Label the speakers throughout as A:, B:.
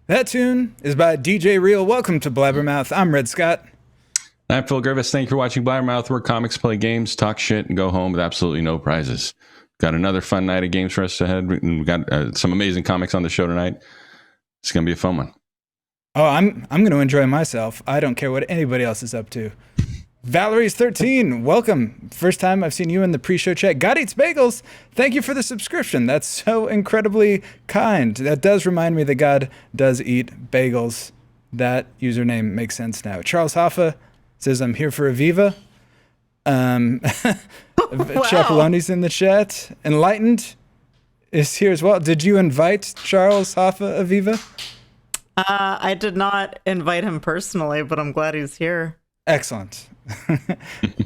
A: That tune is by DJ Real. Welcome to Blabbermouth. I'm Red Scott.
B: I'm Phil Griffiths. Thank you for watching Blabbermouth, where comics play games, talk shit, and go home with absolutely no prizes. Got another fun night of games for us ahead. We've got some amazing comics on the show tonight. It's going to be a fun one.
A: Oh, I'm going to enjoy myself. I don't care what anybody else is up to. Valerie's 13, welcome. First time I've seen you in the pre-show chat. God Eats Bagels, thank you for the subscription. That's so incredibly kind. That does remind me that God does eat bagels. That username makes sense now. Charles Hoffa says, I'm here for Aviva. Wow. Chapaloni's in the chat. Enlightened is here as well. Did you invite Charles Hoffa, Aviva?
C: I did not invite him personally, but I'm glad he's here.
A: Excellent.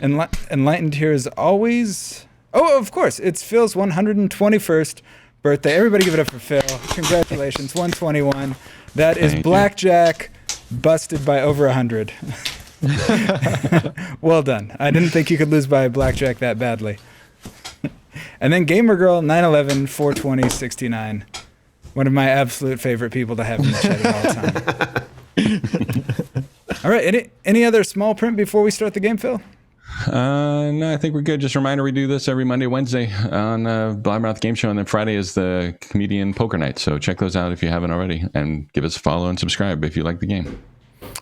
A: Enlightened here as always. Oh, of course. It's Phil's 121st birthday. Everybody give it up for Phil. Congratulations. 121. That is blackjack busted by over 100. Well done. I didn't think you could lose by blackjack that badly. And then Gamer Girl 911 420 69. One of my absolute favorite people to have in the chat at all time. All right. Any other small print before we start the game, Phil?
B: No, I think we're good. Just a reminder, we do this every Monday, Wednesday on Blabbermouth Game Show, and then Friday is the comedian poker night. So check those out if you haven't already, and give us a follow and subscribe if you like the game.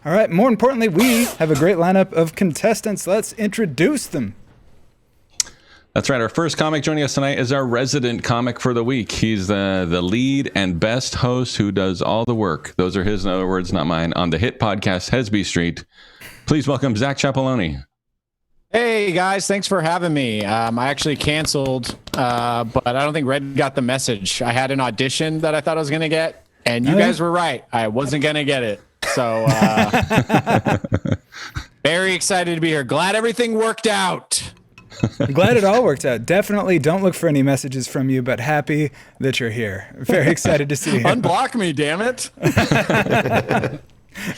A: All right. More importantly, we have a great lineup of contestants. Let's introduce them.
B: That's right. Our first comic joining us tonight is our resident comic for the week. He's the lead and best host who does all the work. Those are his words, not mine, on the hit podcast Hesby Street. Please welcome Zack Chapaloni.
D: Hey guys, thanks for having me. I actually canceled, but I don't think Red got the message. I had an audition that I thought I was going to get, and you guys were right. I wasn't going to get it. So very excited to be here. Glad everything worked out.
A: I'm glad it all worked out. Definitely don't look for any messages from you, but happy that you're here. Very excited to see you.
D: Unblock me, damn it.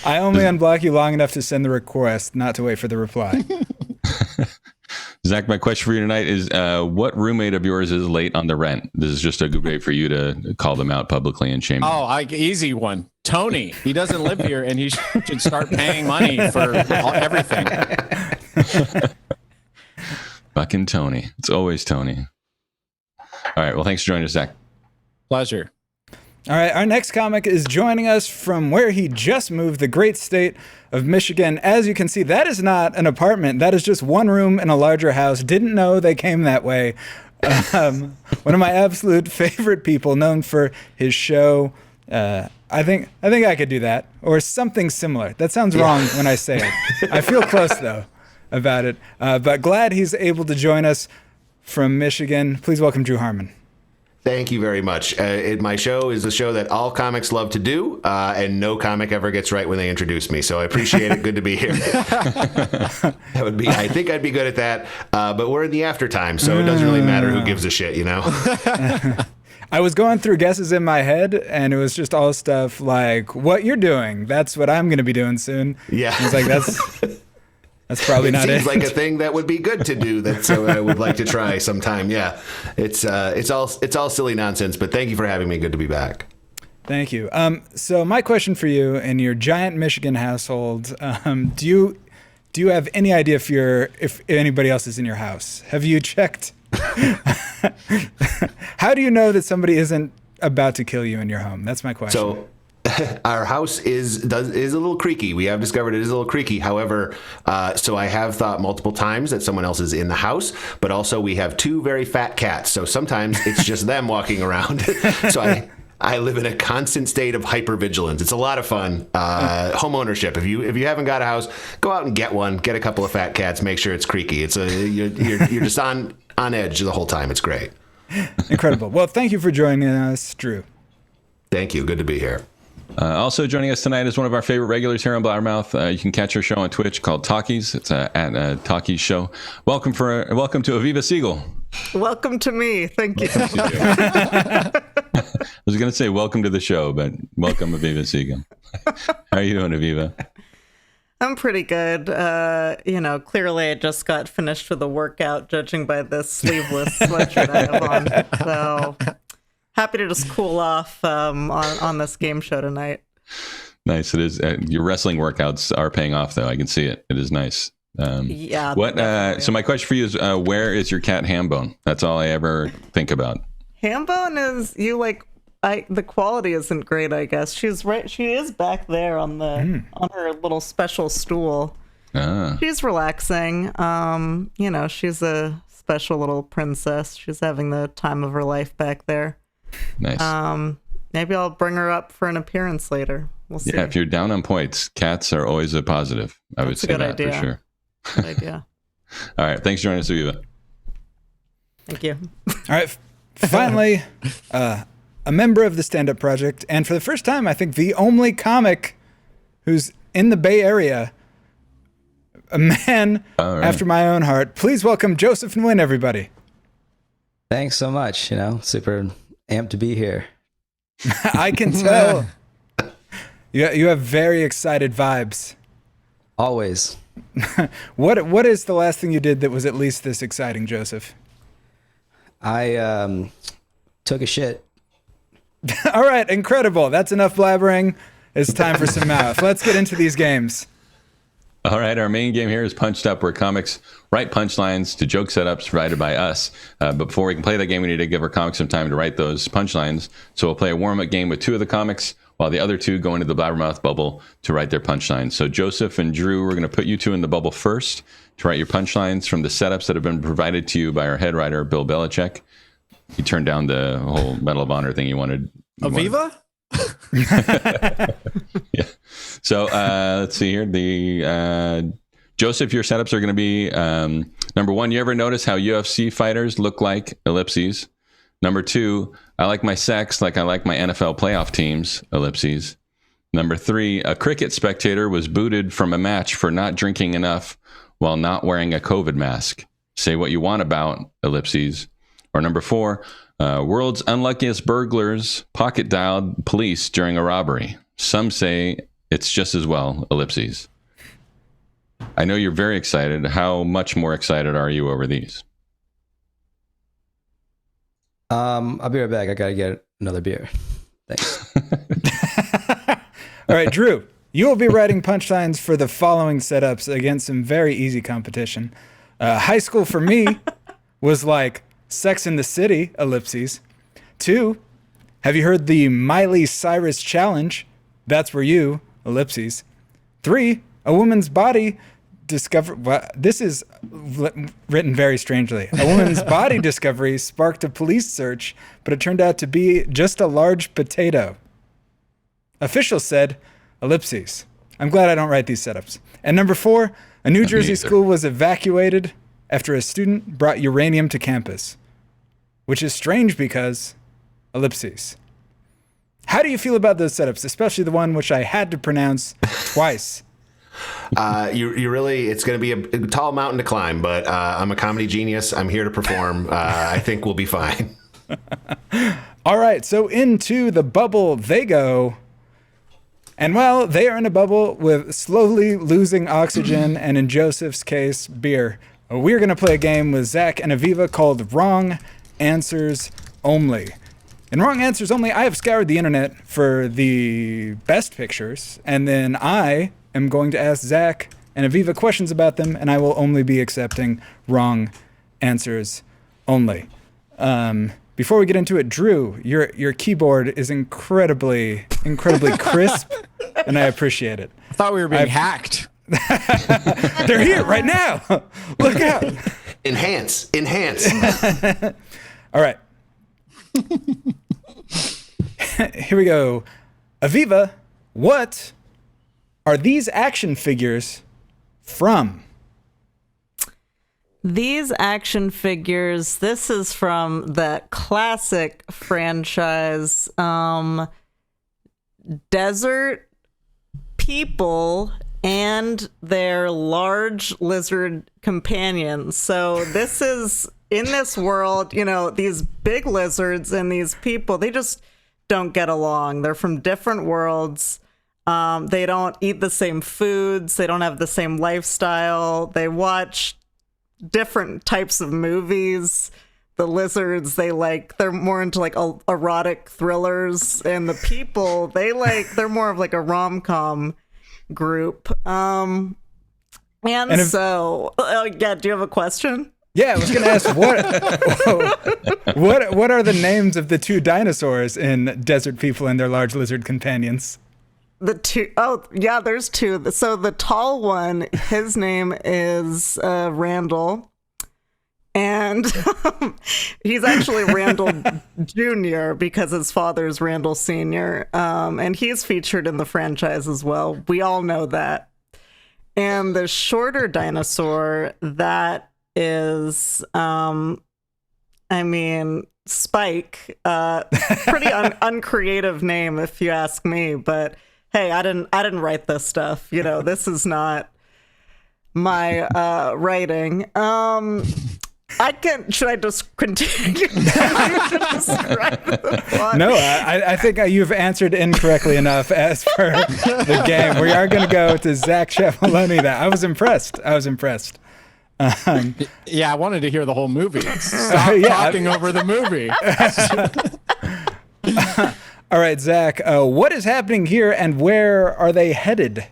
A: I only unblock you long enough to send the request, not to wait for the reply.
B: Zack, my question for you tonight is, what roommate of yours is late on the rent? This is just a good way for you to call them out publicly and shame them.
D: Oh, easy one. Tony. He doesn't live here, and he should start paying money for everything.
B: Fucking Tony. It's always Tony. All right. Well, thanks for joining us, Zack.
D: Pleasure.
A: All right. Our next comic is joining us from where he just moved, the great state of Michigan. As you can see, that is not an apartment. That is just one room in a larger house. Didn't know they came that way. One of my absolute favorite people, known for his show. I think I could do that, or something similar. That sounds wrong when I say it. I feel close though about it. But glad he's able to join us from Michigan. Please welcome Drew Harmon.
E: Thank you very much. My show is a show that all comics love to do, and no comic ever gets right when they introduce me. So I appreciate it. Good to be here. I think I'd be good at that. But we're in the after time, so it doesn't really matter who gives a shit, you know?
A: I was going through guesses in my head, and it was just all stuff like, what you're doing. That's what I'm going to be doing soon.
E: Yeah.
A: I was like, that's probably not it.
E: Seems like a thing that would be good to do. That so I would like to try sometime. Yeah, it's all silly nonsense. But thank you for having me. Good to be back.
A: Thank you. So my question for you, in your giant Michigan household, do you have any idea if anybody else is in your house? Have you checked? How do you know that somebody isn't about to kill you in your home? That's my question.
E: So our house is a little creaky. We have discovered it is a little creaky. However, so I have thought multiple times that someone else is in the house, but also we have two very fat cats. So sometimes it's just them walking around. So I live in a constant state of hypervigilance. It's a lot of fun. Home ownership. If you haven't got a house, go out and get one. Get a couple of fat cats. Make sure it's creaky. You're just on edge the whole time. It's great.
A: Incredible. Well, thank you for joining us, Drew.
E: Thank you. Good to be here.
B: Also joining us tonight is one of our favorite regulars here on Blabbermouth. You can catch our show on Twitch called Talkies. It's at Talkies Show. Welcome to Aviva Siegel.
C: Welcome to me. Thank you.
B: I was going to say welcome to the show, but welcome Aviva Siegel. How are you doing, Aviva?
C: I'm pretty good. Clearly I just got finished with a workout, judging by this sleeveless sweatshirt I have on. So happy to just cool off on this game show tonight.
B: Nice. It is. Your wrestling workouts are paying off, though. I can see it. It is nice.
C: Yeah.
B: What? So my question for you is, where is your cat Hambone? That's all I ever think about.
C: Hambone is the quality isn't great, I guess. She's right. She is back there on her little special stool.
B: Ah.
C: She's relaxing. She's a special little princess. She's having the time of her life back there.
B: Nice.
C: Maybe I'll bring her up for an appearance later. We'll see.
B: Yeah, if you're down on points, cats are always a positive. I would say that for sure.
C: Good idea.
B: All right. Thanks for joining us, Aviva.
C: Thank you.
A: All right. Finally, a member of the Stand Up Project, and for the first time, I think the only comic who's in the Bay Area, a man after my own heart. Please welcome Joseph Nguyen, everybody.
F: Thanks so much. Super amped to be here.
A: I can tell. You have very excited vibes.
F: Always.
A: What is the last thing you did that was at least this exciting, Joseph?
F: I took a shit.
A: All right, incredible. That's enough blabbering. It's time for some mouth. Let's get into these games.
B: All right, our main game here is Punched Up, where comics write punchlines to joke setups provided by us. But before we can play that game, we need to give our comics some time to write those punchlines. So we'll play a warm-up game with two of the comics, while the other two go into the Blabbermouth bubble to write their punchlines. So Joseph and Drew, we're going to put you two in the bubble first to write your punchlines from the setups that have been provided to you by our head writer, Bill Belichick. He turned down the whole Medal of Honor thing you wanted.
D: Aviva?
B: Yeah. So let's see here. Joseph, your setups are going to be number one. You ever notice how UFC fighters look like ellipses? Number two, I like my sex like I like my NFL playoff teams, ellipses. Number three, a cricket spectator was booted from a match for not drinking enough while not wearing a COVID mask. Say what you want about ellipses. Or number four, world's unluckiest burglars pocket dialed police during a robbery. Some say it's just as well, ellipses. I know you're very excited. How much more excited are you over these?
F: I'll be right back. I gotta get another beer. Thanks.
A: All right, Drew, you will be writing punchlines for the following setups against some very easy competition. High school for me was like Sex in the City, ellipses. 2, have you heard the Miley Cyrus challenge? That's where you, ellipses. 3, a woman's body this is written very strangely. A woman's body discovery sparked a police search, but it turned out to be just a large potato. Officials said, ellipses. I'm glad I don't write these setups. And number 4, a New Jersey school was evacuated after a student brought uranium to campus, which is strange because ellipses. How do you feel about those setups, especially the one which I had to pronounce twice?
E: You really, it's going to be a tall mountain to climb, but I'm a comedy genius. I'm here to perform. I think we'll be fine.
A: All right, so into the bubble they go. And well, they are in a bubble with slowly losing oxygen, and in Joseph's case, beer. We're going to play a game with Zack and Aviva called Wrong Answers Only. In Wrong Answers Only, I have scoured the internet for the best pictures, and then I am going to ask Zack and Aviva questions about them, and I will only be accepting wrong answers only. Before we get into it, Drew, your keyboard is incredibly crisp, and I appreciate it.
D: I thought we were being hacked.
A: They're here right now. Look out.
E: Enhance.
A: All right. Here we go. Aviva, what are these action figures from?
C: These action figures, this is from that classic franchise, Desert People and their large lizard companions. So this is, in this world, you know, these big lizards and these people, they just don't get along. They're from different worlds. They don't eat the same foods. They don't have the same lifestyle. They watch different types of movies. the lizards, they're more into like erotic thrillers, and the people, they're more of like a rom-com group. Do you have a question?
A: Yeah, I was going to ask what are the names of the two dinosaurs in Desert People and Their Large Lizard Companions?
C: There's two. So the tall one, his name is Randall, and he's actually Randall Jr. because his father's Randall Sr. And he's featured in the franchise as well. We all know that. And the shorter dinosaur, that is, Spike. Pretty uncreative name, if you ask me. But hey, I didn't write this stuff. This is not my writing. Should I just continue to describe the plot?
A: No, I think you've answered incorrectly enough as per the game. We are going to go to Zack Chapaloni. I was impressed.
D: Yeah, I wanted to hear the whole movie. Stop talking over the movie.
A: All right, Zack, what is happening here and where are they headed?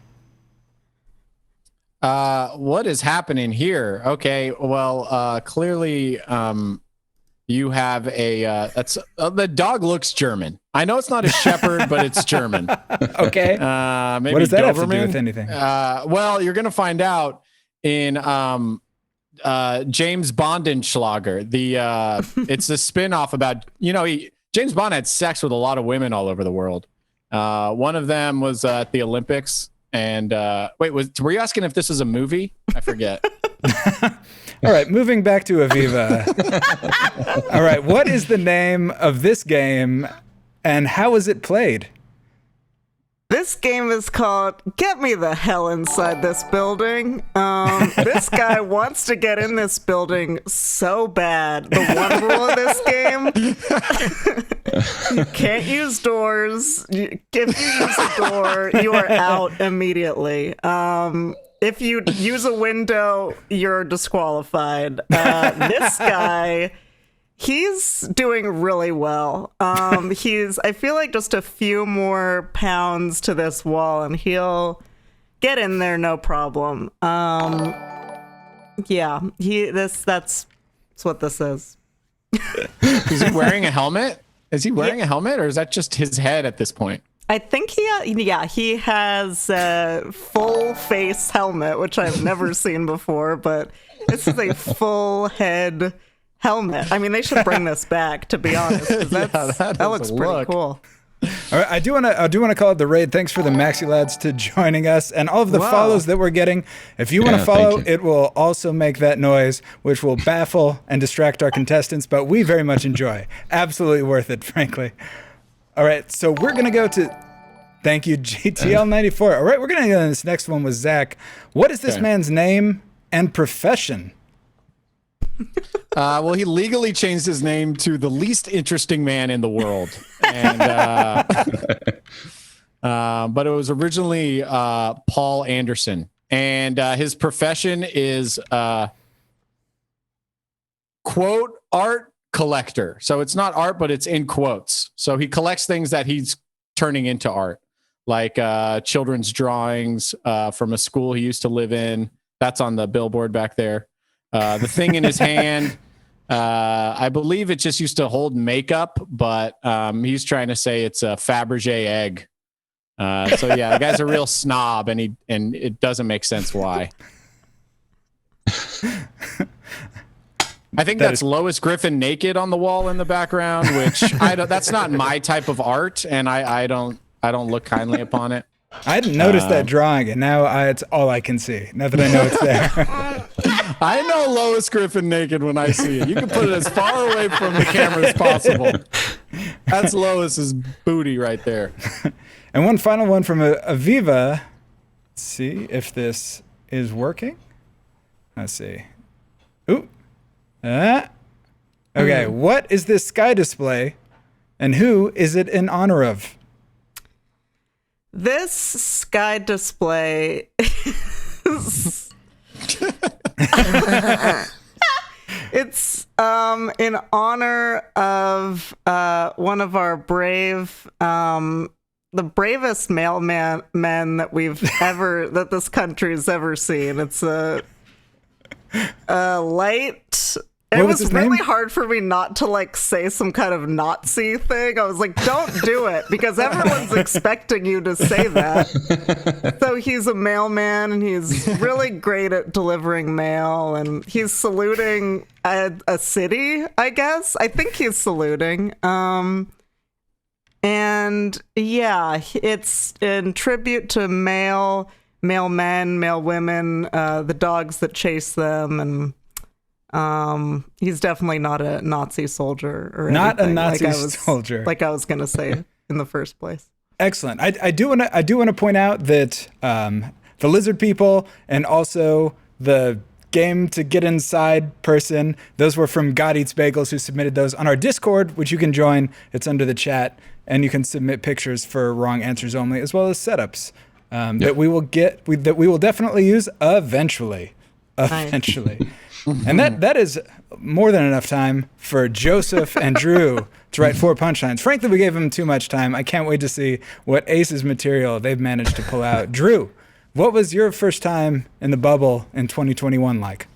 D: What is happening here? Okay, well, clearly, you have the dog looks German. I know it's not a shepherd, but it's German.
A: Okay.
D: Maybe
A: what does that
D: Doberman?
A: have to do with anything?
D: Well, you're gonna find out in James Bondenschlager. It's a spin-off about, James Bond had sex with a lot of women all over the world. One of them was at the Olympics. And were you asking if this is a movie? I forget.
A: All right, moving back to Aviva. All right, what is the name of this game and how is it played?
C: This game is called Get Me the Hell Inside This Building. This guy wants to get in this building so bad. The one rule of this game, you can't use doors. If you use a door, you are out immediately. If you use a window, you're disqualified. This guy... He's doing really well. I feel like just a few more pounds to this wall and he'll get in there no problem. That's what this is.
D: Is he wearing a helmet? Is he wearing a helmet or is that just his head at this point?
C: I think he has a full face helmet, which I've never seen before, but this is a full head helmet. I mean, they should bring this back, to be honest. That looks pretty cool.
A: All right, I do want to call it the raid. Thanks for the Maxi Lads to joining us and all of the follows that we're getting. If you want to follow, it will also make that noise, which will baffle and distract our contestants, but we very much enjoy. Absolutely worth it, frankly. All right, so we're going to go to... Thank you, GTL94. All right, we're going to go to this next one with Zack. What is this man's name and profession?
D: Well, he legally changed his name to the least interesting man in the world, and but it was originally Paul Anderson, and his profession is quote art collector. So it's not art, but it's in quotes. So he collects things that he's turning into art, like children's drawings from a school he used to live in. That's on the billboard back there. The thing in his hand, I believe it just used to hold makeup, but he's trying to say it's a Fabergé egg. So yeah, the guy's a real snob, and it doesn't make sense why. I think that's Lois Griffin naked on the wall in the background, which that's not my type of art, and I don't look kindly upon it.
A: I hadn't noticed that drawing, and now it's all I can see. Now that I know it's there.
D: I know Lois Griffin naked when I see it. You can put it as far away from the camera as possible. That's Lois's booty right there.
A: And one final one from Aviva. Let's see if this is working. Let's see. Ooh. Okay, what is this sky display, and who is it in honor of?
C: This sky display is... It's in honor of one of our the bravest men that that this country's ever seen. It's a light. It was really hard for me not to like say some kind of Nazi thing. I was like, don't do it, because everyone's expecting you to say that. So he's a mailman, and he's really great at delivering mail, and he's saluting a city, I guess. I think he's saluting. And yeah, it's in tribute to male men, male women, the dogs that chase them, and he's definitely not a Nazi soldier or
A: not
C: anything,
A: a Nazi soldier,
C: like I was gonna say in the first place.
A: Excellent. I do want to point out that the lizard people and also the game to get inside person, those were from God Eats Bagels, who submitted those on our Discord, which you can join. It's under the chat, and you can submit pictures for wrong answers only, as well as setups that we will definitely use eventually. Eventually. And that is more than enough time for Joseph and Drew to write 4 punchlines. Frankly, we gave them too much time. I can't wait to see what Ace's material they've managed to pull out. Drew, what was your first time in the bubble in 2021 like?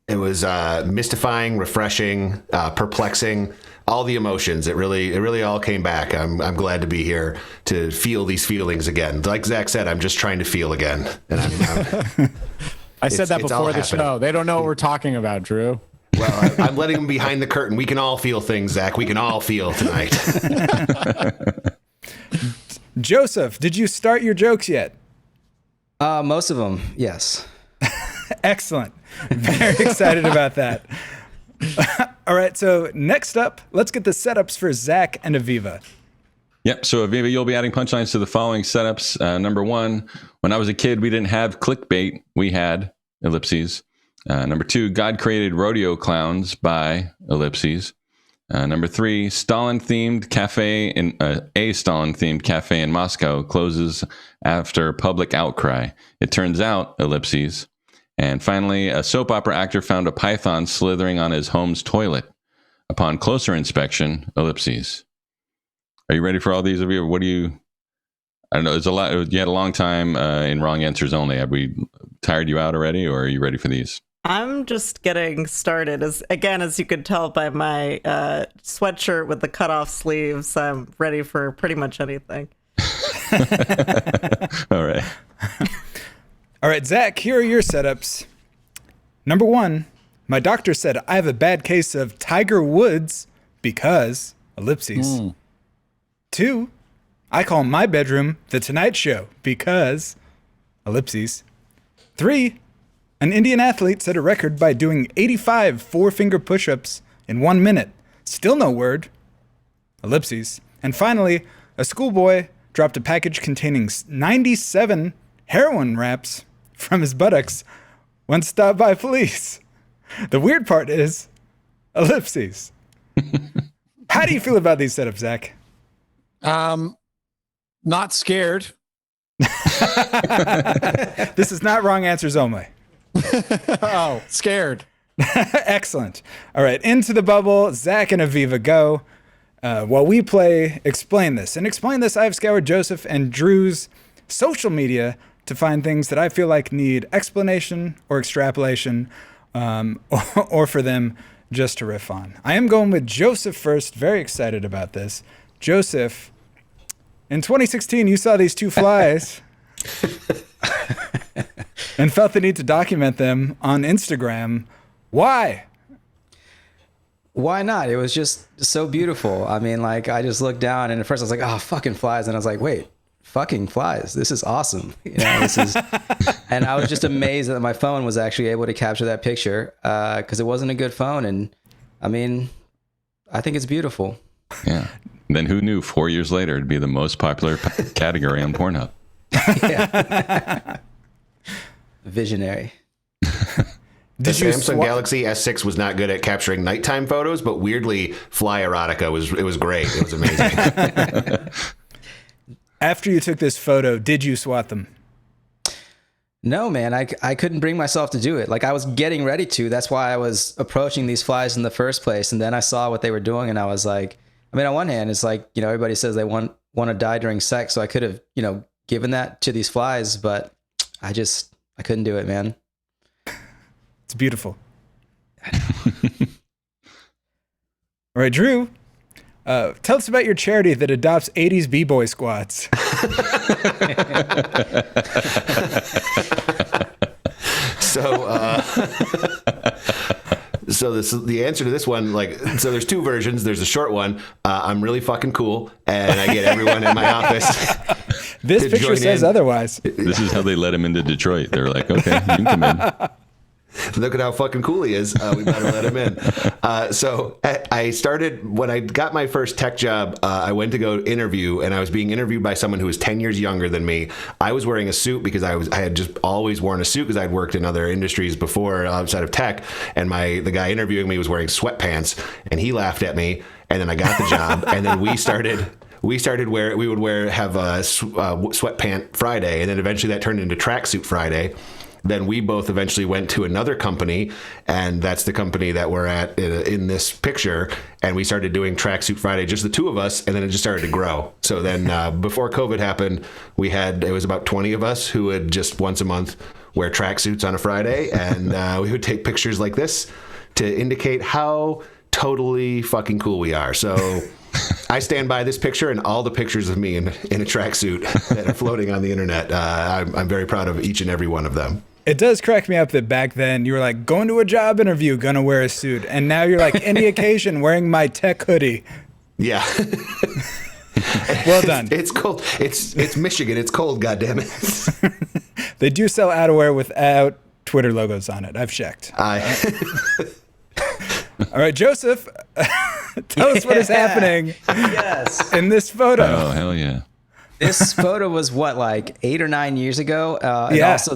E: It was mystifying, refreshing, perplexing, all the emotions. It really all came back. I'm glad to be here to feel these feelings again. Like Zach said, I'm just trying to feel again. And
D: I said that before the show. They don't know what we're talking about, Drew.
E: Well, I'm letting them behind the curtain. We can all feel things, Zach. We can all feel tonight.
A: Joseph, did you start your jokes yet?
F: Most of them, yes.
A: Excellent. Very excited about that. All right, so next up, let's get the setups for Zack and Aviva.
B: Yep. So Aviva, you'll be adding punchlines to the following setups. Number 1, when I was a kid, we didn't have clickbait. We had ellipses. Number 2, God created rodeo clowns by ellipses. Number 3, Stalin-themed cafe in a Stalin-themed cafe in Moscow closes after public outcry. It turns out ellipses. And finally, a soap opera actor found a python slithering on his home's toilet. Upon closer inspection, ellipses. Are you ready for all these of you? What do you? I don't know. It's a lot. You had a long time in wrong answers only. Have we tired you out already, or are you ready for these?
C: I'm just getting started. As you could tell by my sweatshirt with the cutoff sleeves, I'm ready for pretty much anything.
B: All right.
A: All right, Zach, here are your setups. Number 1, my doctor said I have a bad case of Tiger Woods because ellipses. 2, I call my bedroom the Tonight Show because ellipses. 3, an Indian athlete set a record by doing 85 four-finger push-ups in 1 minute. Still no word. Ellipses. And finally, a schoolboy dropped a package containing 97 heroin wraps from his buttocks when stopped by police. The weird part is ellipses. How do you feel about these setups, Zach?
D: Not scared.
A: This is not wrong answers only.
D: Oh, scared.
A: Excellent. All right, into the bubble. Zach and Aviva go. While we play Explain This. And Explain This, I've scoured Joseph and Drew's social media to find things that I feel like need explanation or extrapolation, or for them just to riff on. I am going with Joseph first. Very excited about this. Joseph, in 2016, you saw these 2 flies and felt the need to document them on Instagram. Why?
F: Why not? It was just so beautiful. I mean, like, I just looked down, and at first I was like, oh, fucking flies. And I was like, wait, fucking flies. This is awesome. You know, and I was just amazed that my phone was actually able to capture that picture, because it wasn't a good phone. And I mean, I think it's beautiful.
B: Yeah. Then who knew 4 years later it'd be the most popular category on Pornhub?
F: Yeah. Visionary.
E: The Samsung Galaxy S6 was not good at capturing nighttime photos, but weirdly, fly erotica was great. It was amazing.
A: After you took this photo, did you swat them?
F: No, man, I couldn't bring myself to do it. Like I was getting ready to. That's why I was approaching these flies in the first place. And then I saw what they were doing, and I was like, I mean, on one hand, it's like, you know, everybody says they want to die during sex, so I could have, you know, given that to these flies, but I couldn't do it, man.
A: It's beautiful. All right, Drew, tell us about your charity that adopts 80s b-boy squats.
E: So this is the answer to this one. Like, so there's two versions. There's a short one. I'm really fucking cool, and I get everyone in my office.
A: This picture says otherwise.
B: This is how they let him into Detroit. They're like, okay, you can come in.
E: Look at how fucking cool he is. We better let him in. So I started, when I got my first tech job, I went to go interview, and I was being interviewed by someone who was 10 years younger than me. I was wearing a suit because I had just always worn a suit because I'd worked in other industries before outside of tech. And the guy interviewing me was wearing sweatpants, and he laughed at me. And then I got the job, and then we would have a sweatpant Friday, and then eventually that turned into tracksuit Friday. Then we both eventually went to another company, and that's the company that we're at in this picture. And we started doing Tracksuit Friday, just the two of us, and then it just started to grow. So then before COVID happened, it was about 20 of us who would just once a month wear tracksuits on a Friday, and we would take pictures like this to indicate how totally fucking cool we are. So I stand by this picture and all the pictures of me in a tracksuit that are floating on the internet. I'm very proud of each and every one of them.
A: It does crack me up that back then you were like, going to a job interview, gonna wear a suit. And now you're like, any occasion, wearing my tech hoodie.
E: Yeah.
A: Well done.
E: It's cold. It's Michigan. It's cold, goddammit.
A: They do sell outerwear without Twitter logos on it. I've checked. All right, Joseph, tell us what is happening in this photo.
B: Oh, hell yeah.
F: This photo was like 8 or 9 years ago. And also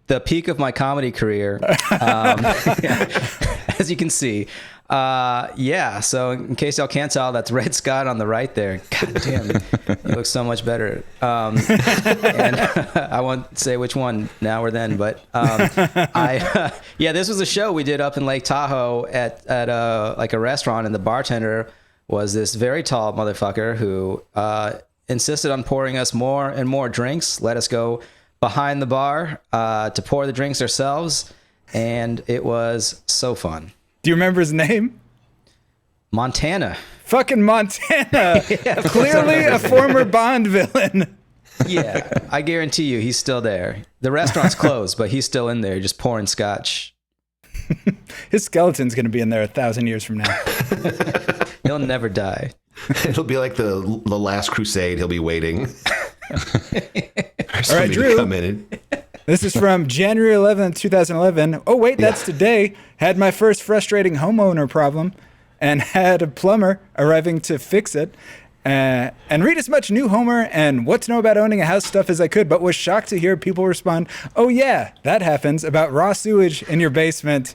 F: the peak of my comedy career, as you can see. So in case y'all can't tell, that's Red Scott on the right there. God damn, he looks so much better. And I won't say which one now or then, but this was a show we did up in Lake Tahoe at like a restaurant, and the bartender was this very tall motherfucker who insisted on pouring us more and more drinks, let us go behind the bar to pour the drinks ourselves, and it was so fun.
A: Do you remember his name?
F: Montana.
A: Fucking Montana. Clearly a former Bond villain.
F: Yeah, I guarantee you he's still there. The restaurant's closed, but he's still in there just pouring scotch.
A: His skeleton's going to be in there 1,000 years from now.
F: He'll never die.
E: It'll be like the last crusade. He'll be waiting.
A: All right, Drew.
E: Come in.
A: This is from January 11th, 2011. Oh, wait, that's today. Had my first frustrating homeowner problem and had a plumber arriving to fix it. And read as much new homer and what to know about owning a house stuff as I could, but was shocked to hear people respond, oh, yeah, that happens, about raw sewage in your basement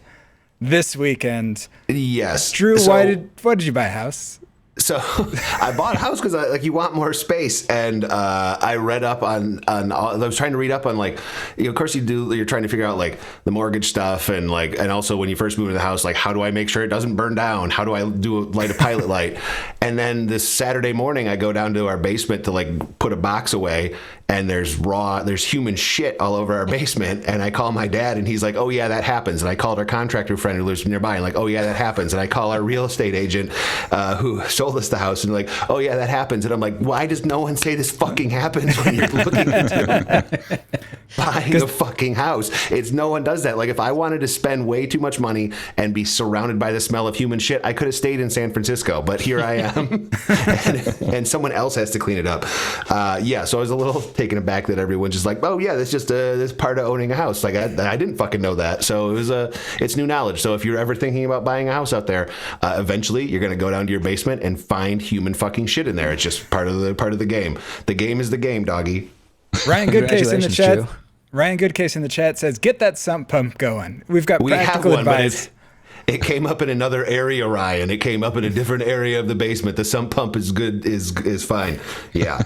A: this weekend.
E: Yes.
A: Drew, why did you buy a house?
E: So I bought a house because you want more space, and I read up on I was trying to read up on of course you're trying to figure out like the mortgage stuff and also when you first move into the house, like how do I make sure it doesn't burn down? How do I light a pilot light? And then this Saturday morning I go down to our basement to put a box away, and there's human shit all over our basement, and I call my dad and he's like, oh yeah, that happens. And I called our contractor friend who lives nearby and oh yeah, that happens. And I call our real estate agent who sold us the house and oh yeah, that happens. And I'm like, why does no one say this fucking happens when you're looking into buying a fucking house? No one does that. If I wanted to spend way too much money and be surrounded by the smell of human shit, I could have stayed in San Francisco, but here I am and someone else has to clean it up. So I was a little taken aback that everyone's just like, oh yeah, that's just this part of owning a house. I didn't fucking know that. So it's new knowledge. So if you're ever thinking about buying a house out there, eventually you're going to go down to your basement and find human fucking shit in there. It's just part of the game. The game is the game, doggy.
A: Ryan Goodcase in the chat. Drew. Ryan Goodcase in the chat says, get that sump pump going. We have one, advice.
E: It came up in another area, Ryan. It came up in a different area of the basement. The sump pump is good, is fine. Yeah.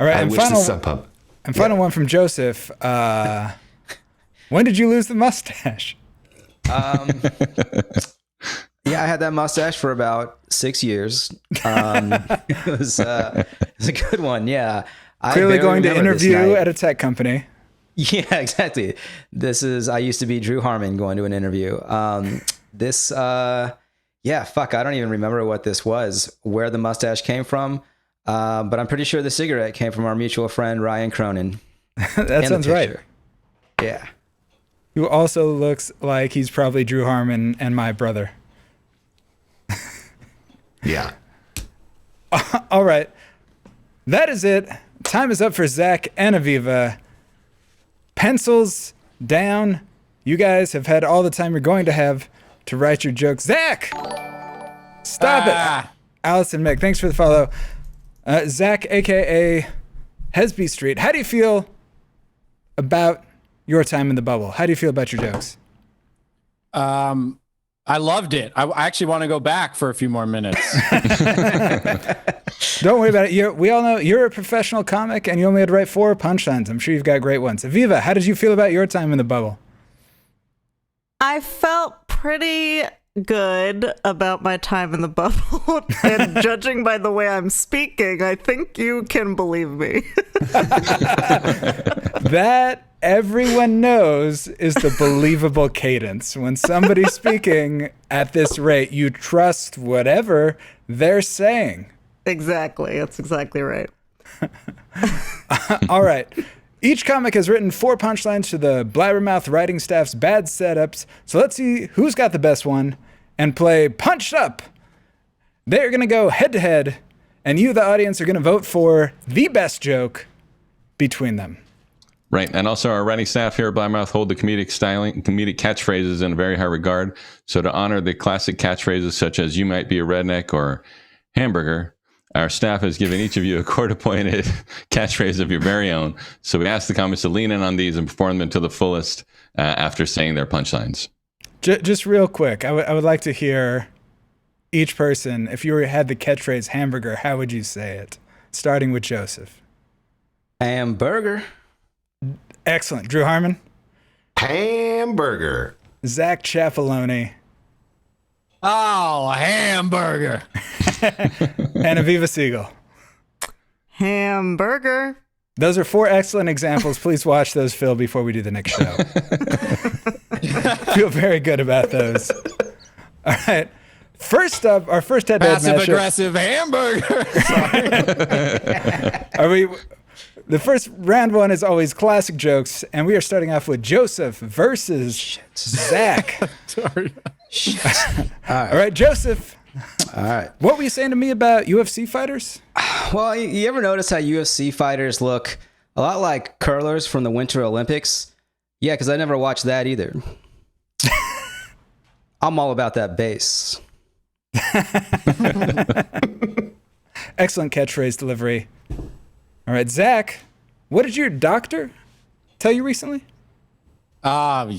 A: All right,
E: I wish the sump pump.
A: And final one from Joseph. When did you lose the mustache?
F: Yeah, I had that mustache for about 6 years. It was a good one. Yeah.
A: Clearly going to interview at a tech company.
F: Yeah, exactly. I used to be Drew Harmon going to an interview. I don't even remember what this was, where the mustache came from. But I'm pretty sure the cigarette came from our mutual friend, Ryan Cronin.
A: That sounds right.
F: Yeah.
A: Who also looks like he's probably Drew Harmon and my brother.
E: Yeah.
A: All right. That is it. Time is up for Zack and Aviva. Pencils down. You guys have had all the time you're going to have to write your jokes. Zack! Stop it. Allison Mick, thanks for the follow. Zack, a.k.a. Hesby Street. How do you feel about your time in the bubble? How do you feel about your jokes?
D: I loved it. I actually want to go back for a few more minutes.
A: Don't worry about it. We all know you're a professional comic and you only had to write 4 punchlines. I'm sure you've got great ones. Aviva, how did you feel about your time in the bubble?
C: I felt pretty good about my time in the bubble. And judging by the way I'm speaking, I think you can believe me.
A: That everyone knows is the believable cadence. When somebody's speaking at this rate, you trust whatever they're saying.
C: Exactly. That's exactly right.
A: All right. Each comic has written 4 punchlines to the Blabbermouth writing staff's bad setups. So let's see who's got the best one and play Punched Up. They're going to go head to head, and you, the audience, are going to vote for the best joke between them.
B: Right. And also our writing staff here at Blabbermouth hold the comedic catchphrases in a very high regard. So to honor the classic catchphrases such as "you might be a redneck" or "hamburger," our staff has given each of you a court-appointed catchphrase of your very own. So we ask the comics to lean in on these and perform them to the fullest after saying their punchlines.
A: Just real quick, I would like to hear each person, if you had the catchphrase "hamburger," how would you say it? Starting with Joseph.
F: Hamburger.
A: Excellent. Drew Harmon.
E: Hamburger.
A: Zack Chapaloni.
D: Oh, a hamburger.
A: And Aviva Siegel.
C: Hamburger.
A: Those are 4 excellent examples. Please watch those, Phil, before we do the next show. Feel very good about those. All right. First up, our first head-to-head matchup.
D: Passive-aggressive hamburger. Sorry.
A: The first round one is always classic jokes, and we are starting off with Joseph versus Zack.
D: Sorry.
F: All
A: right, Joseph.
F: All right.
A: What were you saying to me about UFC fighters?
F: Well, you ever notice how UFC fighters look a lot like curlers from the Winter Olympics? Yeah, because I never watched that either. I'm all about that bass.
A: Excellent catchphrase delivery. All right, Zack, what did your doctor tell you recently?
D: Oh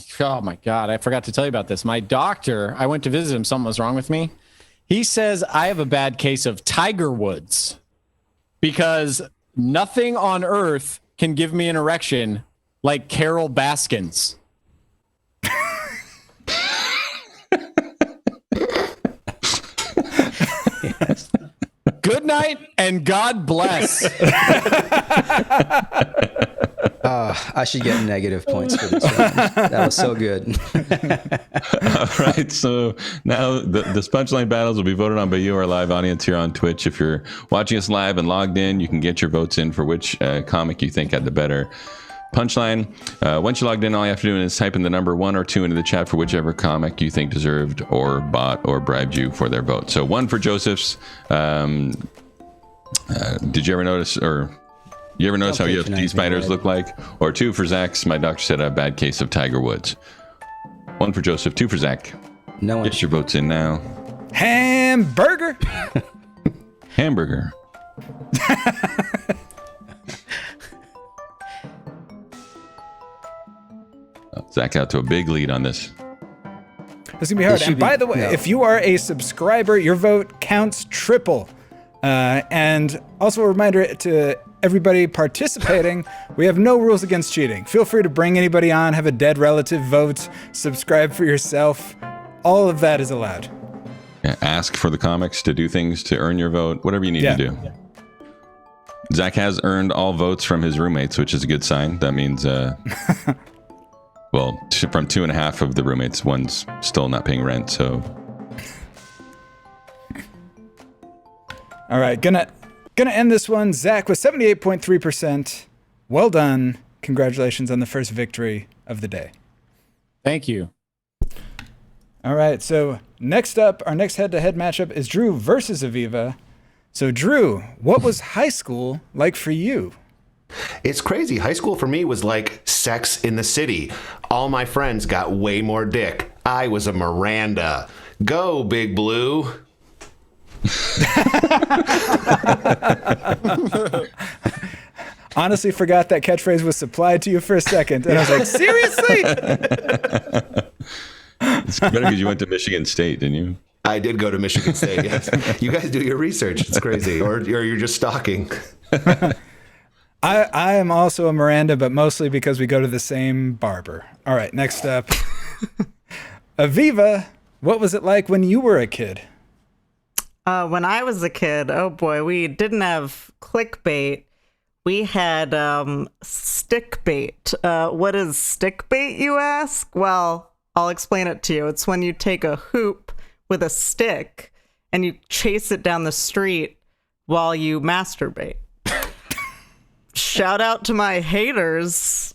D: my God, I forgot to tell you about this. My doctor, I went to visit him. Something was wrong with me. He says I have a bad case of Tiger Woods because nothing on earth can give me an erection like Carol Baskins.
F: Yes.
D: Good night and God bless.
F: I should get negative points for this one. That was so good.
B: All right. So now this punchline battles will be voted on by you, our live audience here on Twitch. If you're watching us live and logged in, you can get your votes in for which comic you think had the better punchline. Once you're logged in, all you have to do is type in the number 1 or 2 into the chat for whichever comic you think deserved or bought or bribed you for their vote. So 1 for Joseph's. Did you ever notice, or you ever notice how UFC fighters look like? Or 2 for Zack's. My doctor said I have a bad case of Tiger Woods. 1 for Joseph, 2 for Zack.
F: No one.
B: Get your votes in now.
A: Hamburger.
B: Hamburger. Zack out to a big lead on this.
A: This is going to be hard. And by the way, if you are a subscriber, your vote counts triple. And also a reminder to everybody participating, We have no rules against cheating. Feel free to bring anybody on, have a dead relative vote, subscribe for yourself. All of that is allowed.
B: Yeah, ask for the comics to do things to earn your vote, whatever you need to do. Zack has earned all votes from his roommates, which is a good sign. That means, well, from 2.5 of the roommates, one's still not paying rent, so.
A: All right, gonna end this one. Zack with 78.3%. Well done. Congratulations on the first victory of the day.
D: Thank you.
A: All right, so next up, our next head-to-head matchup is Drew versus Aviva. So Drew, what was high school like for you?
E: It's crazy. High school for me was like Sex in the City. All my friends got way more dick. I was a Miranda. Go, Big Blue.
A: Honestly forgot that catchphrase was supplied to you for a second. And I was like, seriously?
B: It's better because you went to Michigan State, didn't you?
E: I did go to Michigan State, yes. You guys do your research. It's crazy. Or you're just stalking.
A: I am also a Miranda, but mostly because we go to the same barber. All right, next up. Aviva, what was it like when you were a kid?
C: When I was a kid, oh boy, we didn't have clickbait. We had stick bait. What is stick bait, you ask? Well, I'll explain it to you. It's when you take a hoop with a stick and you chase it down the street while you masturbate. Shout out to my haters.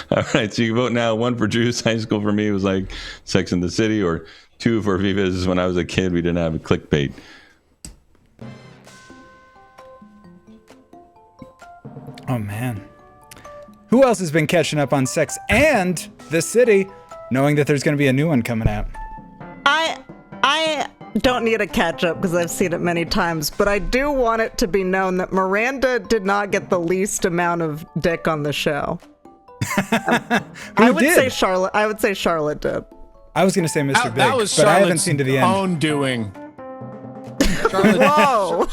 B: All right, so you vote now. 1 for Drew's high school for me was like Sex in the City, or 2 for Aviva's. When I was a kid, we didn't have a clickbait.
A: Oh, man. Who else has been catching up on Sex and the City, knowing that there's going to be a new one coming out?
C: I don't need a catch up because I've seen it many times, but I do want it to be known that Miranda did not get the least amount of dick on the show. I would say Charlotte. I would say Charlotte did.
A: I was going to say Mr. Big,
D: that was
A: but I haven't seen to the end.
D: Own doing. Charlotte,
C: Whoa.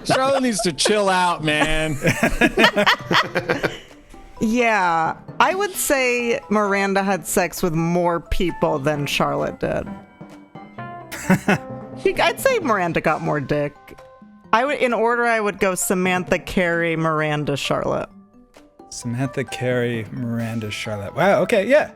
D: Charlotte needs to chill out, man.
C: Yeah, I would say Miranda had sex with more people than Charlotte did. I'd say Miranda got more dick. In order, I would go Samantha, Carrie, Miranda, Charlotte.
A: Samantha, Carrie, Miranda, Charlotte. Wow, okay, yeah.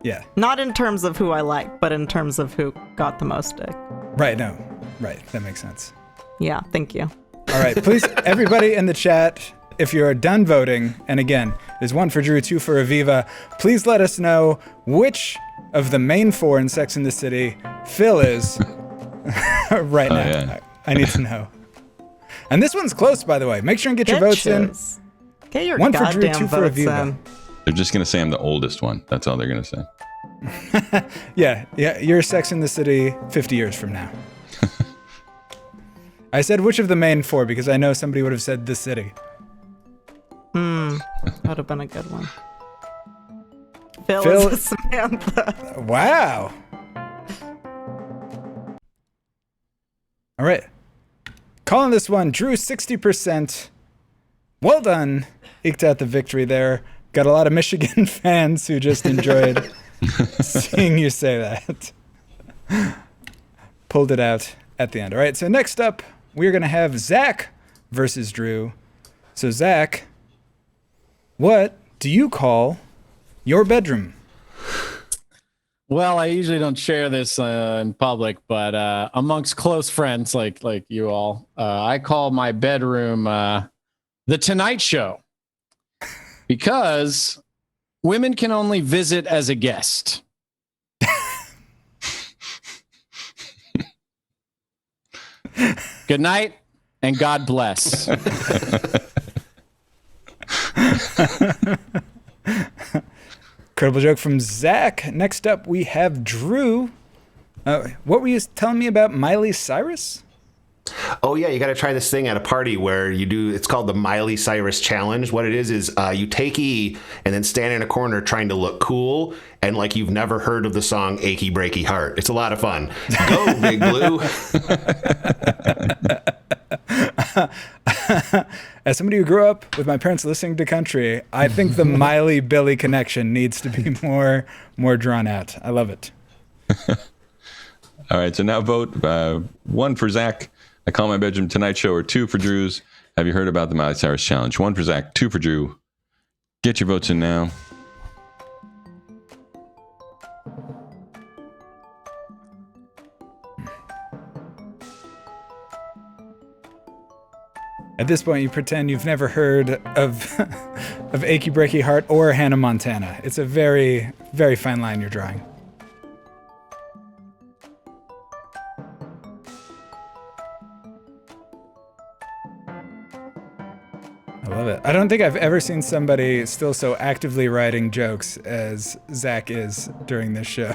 A: Yeah.
C: Not in terms of who I like, but in terms of who got the most dick.
A: Right, no. Right, that makes sense.
C: Yeah, thank you.
A: All right, please, everybody in the chat, if you're done voting, and again, there's 1 for Drew, 2 for Aviva, please let us know which of the main 4 in Sex and the City Phil is right now.
B: Yeah.
A: I need to know. And this one's close, by the way. Make sure and get your votes in.
C: Get your
A: 1 for
C: goddamn
A: Drew, 2 for
C: votes
A: Aviva.
C: in.
B: They're just going to say I'm the oldest one. That's all they're going to say.
A: Yeah, you're Sex and the City 50 years from now. I said which of the main 4 because I know somebody would have said the city.
C: That would have been a good one. Phil is Samantha.
A: Wow. All right. Calling this one, Drew 60%. Well done. Eked out the victory there. Got a lot of Michigan fans who just enjoyed seeing you say that. Pulled it out at the end. All right, so next up, we're going to have Zack versus Drew. So Zack, what do you call your bedroom?
D: Well, I usually don't share this in public, but amongst close friends like you all, I call my bedroom the Tonight Show because women can only visit as a guest. Good night and God bless.
A: Incredible joke from Zack. Next up, we have Drew. What were you telling me about Miley Cyrus?
E: Oh yeah, you got to try this thing at a party where you do. It's called the Miley Cyrus Challenge. What it is you take E and then stand in a corner trying to look cool and like you've never heard of the song "Achy Breaky Heart." It's a lot of fun. Go, Big Blue.
A: As somebody who grew up with my parents listening to country, I think the Miley Billy connection needs to be more drawn out. I love it.
B: All right, so now vote 1 for Zack, I Call My Bedroom Tonight Show, or 2 for Drew's Have You Heard About the Miley Cyrus Challenge? 1 for Zack, 2 for Drew. Get your votes in now.
A: At this point, you pretend you've never heard of of Achy Breaky Heart or Hannah Montana. It's a very, very fine line you're drawing. I love it. I don't think I've ever seen somebody still so actively writing jokes as Zack is during this show.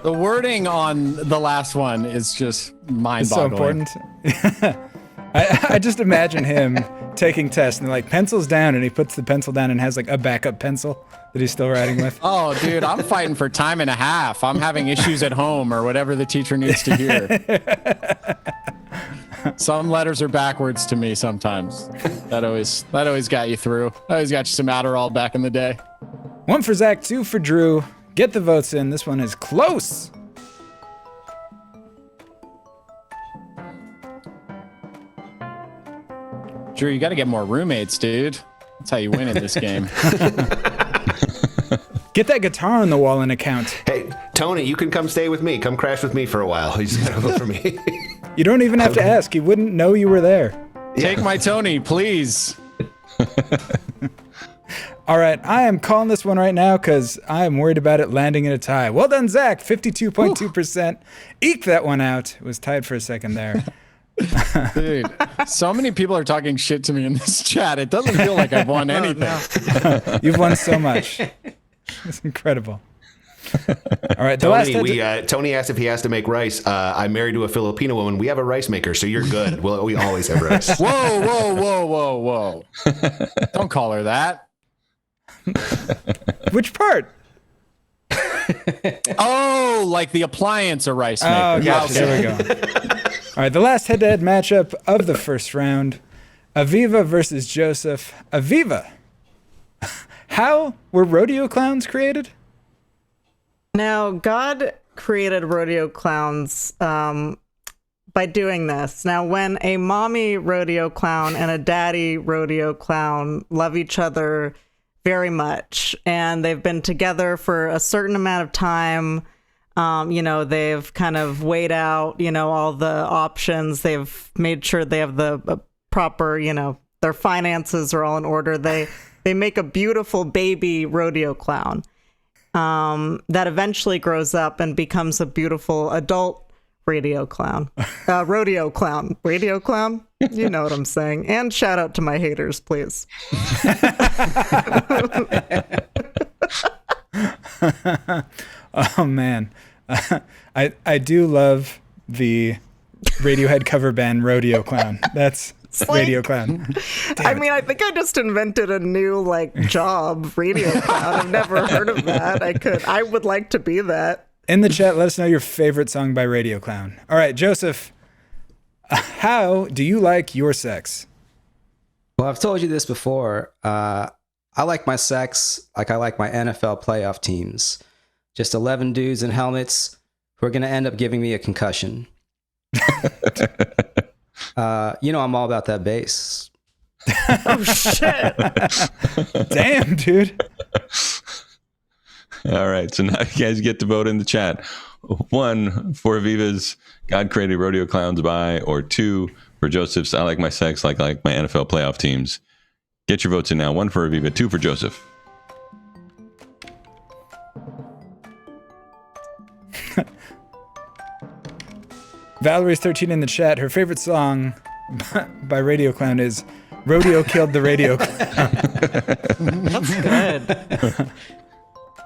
D: The wording on the last one is just
A: It's so
D: mind-boggling.
A: important. I just imagine him taking tests and they're like, pencils down, and he puts the pencil down and has like a backup pencil that he's still writing with.
D: Oh, dude, I'm fighting for time and a half. I'm having issues at home or whatever the teacher needs to hear. Some letters are backwards to me sometimes. That always got you through. Always got you some Adderall back in the day.
A: 1 for Zack, 2 for Drew. Get the votes in. This one is close.
D: Drew, you got to get more roommates, dude. That's how you win in this game.
A: Get that guitar on the wall and account.
E: Hey, Tony, you can come stay with me. Come crash with me for a while. You just gotta vote for me.
A: You don't even have to ask. He wouldn't know you were there.
D: Take my Tony, please.
A: All right, I am calling this one right now because I am worried about it landing in a tie. Well done, Zack. 52.2%. Eke that one out. It was tied for a second there.
D: Dude, so many people are talking shit to me in this chat. It doesn't feel like I've won anything.
A: You've won so much. It's incredible. All right,
E: Tony asked if he has to make rice. I'm married to a Filipino woman. We have a rice maker, so you're good. We always have rice.
D: Whoa. Don't call her that.
A: Which part?
D: Oh, like the appliance a rice maker.
A: Oh, gotcha. There we go. All right, the last head-to-head matchup of the first round. Aviva versus Joseph. Aviva, how were rodeo clowns created?
C: Now, God created rodeo clowns by doing this. Now, when a mommy rodeo clown and a daddy rodeo clown love each other very much, and they've been together for a certain amount of time, they've kind of weighed out, all the options. They've made sure they have the proper, their finances are all in order. They make a beautiful baby rodeo clown that eventually grows up and becomes a beautiful adult rodeo clown. Radio clown. You know what I'm saying. And shout out to my haters, please.
A: Oh, man. I do love the Radiohead cover band Rodeo Clown. That's Radio Clown.
C: I mean, I think I just invented a new job, Radio Clown. I've never heard of that. I would like to be that.
A: In the chat, let us know your favorite song by Radio Clown. All right, Joseph, how do you like your sex?
F: Well, I've told you this before. I like my sex like I like my NFL playoff teams. Just 11 dudes in helmets who are going to end up giving me a concussion. I'm all about that bass.
C: Oh, shit.
A: Damn, dude.
B: All right, so now you guys get to vote in the chat. 1 for Aviva's God Created Rodeo Clowns by, or 2 for Joseph's I Like My Sex Like my NFL Playoff Teams. Get your votes in now. 1 for Aviva, 2 for Joseph.
A: Valerie's 13 in the chat. Her favorite song by Radio Clown is Rodeo Killed the Radio Clown.
C: That's good.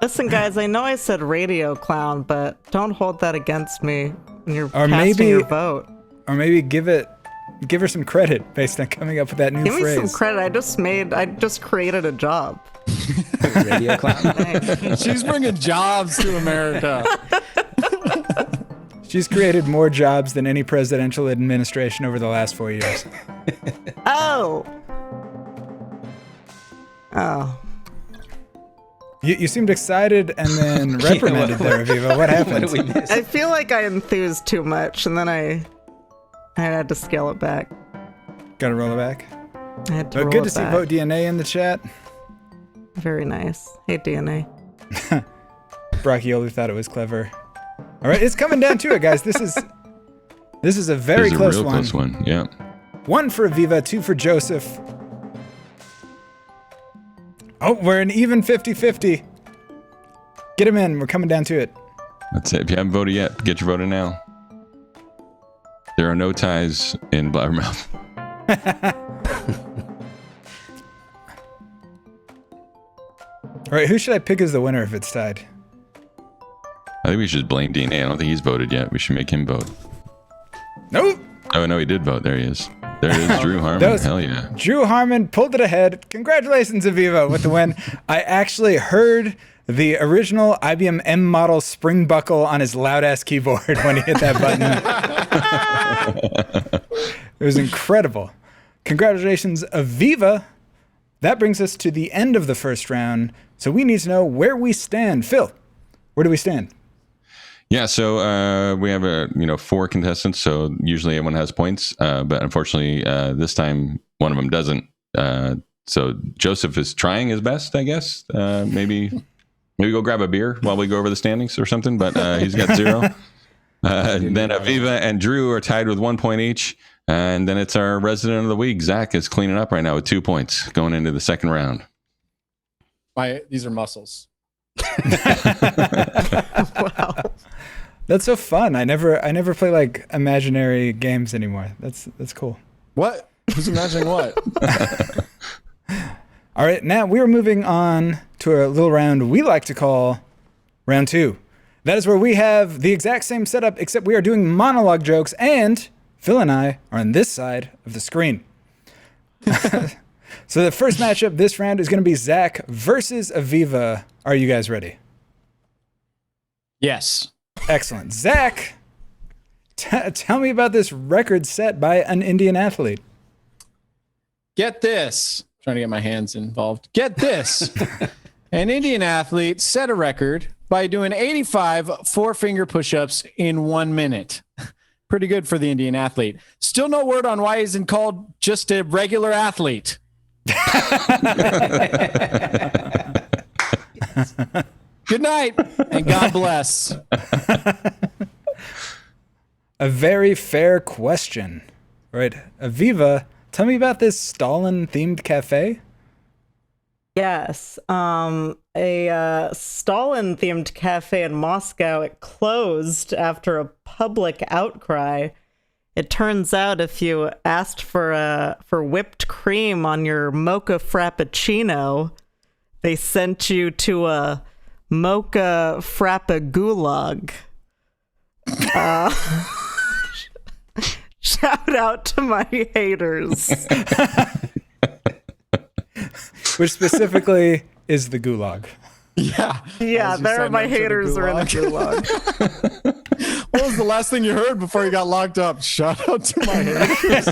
C: Listen, guys, I know I said Radio Clown, but don't hold that against me when you're casting your vote.
A: Or maybe give her some credit based on coming up with that new phrase.
C: Give me some credit. I just created a job.
F: Radio Clown.
D: She's bringing jobs to America.
A: She's created more jobs than any presidential administration over the last 4 years.
C: Oh.
A: You seemed excited and then reprimanded there, Aviva. What happened?
F: What did we miss?
C: I feel like I enthused too much, and then I had to scale it back.
A: Gotta roll it back.
C: I had to
A: Oh,
C: roll
A: good
C: it
A: to see
C: back.
A: Vote DNA in the chat.
C: Very nice. Hey, DNA.
A: Bracchioli thought it was clever. All right, it's coming down to it, guys. This is a very
B: There's
A: close
B: a real
A: one.
B: close one. Yeah.
A: 1 for Aviva, 2 for Joseph. Oh, we're an even 50-50. Get him in. We're coming down to it.
B: That's it. If you haven't voted yet, get your vote in now. There are no ties in Blabbermouth.
A: All right, who should I pick as the winner if it's tied?
B: I think we should blame DNA. I don't think he's voted yet. We should make him vote.
A: Nope.
B: Oh, no, he did vote. There he is. There it is, Drew Harmon.
A: That was-
B: Hell yeah.
A: Drew Harmon pulled it ahead. Congratulations, Aviva, with the win. I actually heard the original IBM M model spring buckle on his loud-ass keyboard when he hit that button. It was incredible. Congratulations, Aviva. That brings us to the end of the first round. So we need to know where we stand. Phil, where do we stand?
B: Yeah, so we have 4 contestants. So usually everyone has points, but unfortunately this time one of them doesn't. So Joseph is trying his best, I guess. Maybe go grab a beer while we go over the standings or something. But he's got 0. Then Aviva and Drew are tied with 1 point each, and then it's our resident of the week. Zack is cleaning up right now with 2 points going into the second round.
D: These are muscles.
C: Wow.
A: That's so fun. I never play like imaginary games anymore. That's cool.
D: What? Who's imagining what?
A: All right, now we're moving on to a little round we like to call round 2. That is where we have the exact same setup, except we are doing monologue jokes, and Phil and I are on this side of the screen. So the first matchup this round is going to be Zack versus Aviva. Are you guys ready?
D: Yes.
A: Excellent. Zack, tell me about this record set by an Indian athlete.
D: Get this. Trying to get my hands involved. Get this. An Indian athlete set a record by doing 85 4-finger push-ups in 1 minute. Pretty good for the Indian athlete. Still no word on why he's called just a regular athlete. Good night, and God bless.
A: A very fair question. Right. Aviva, tell me about this Stalin-themed cafe.
C: Yes. A Stalin-themed cafe in Moscow. It closed after a public outcry. It turns out if you asked for whipped cream on your mocha frappuccino, they sent you to a mocha frappa gulag. Shout out to my haters.
A: Which specifically is the gulag.
D: Yeah.
C: Yeah,
D: As you
C: there
D: said,
C: my
D: no to the
C: haters are in the
D: gulag.
C: gulag.
D: What was the last thing you heard before you got locked up? Shout out to my haters.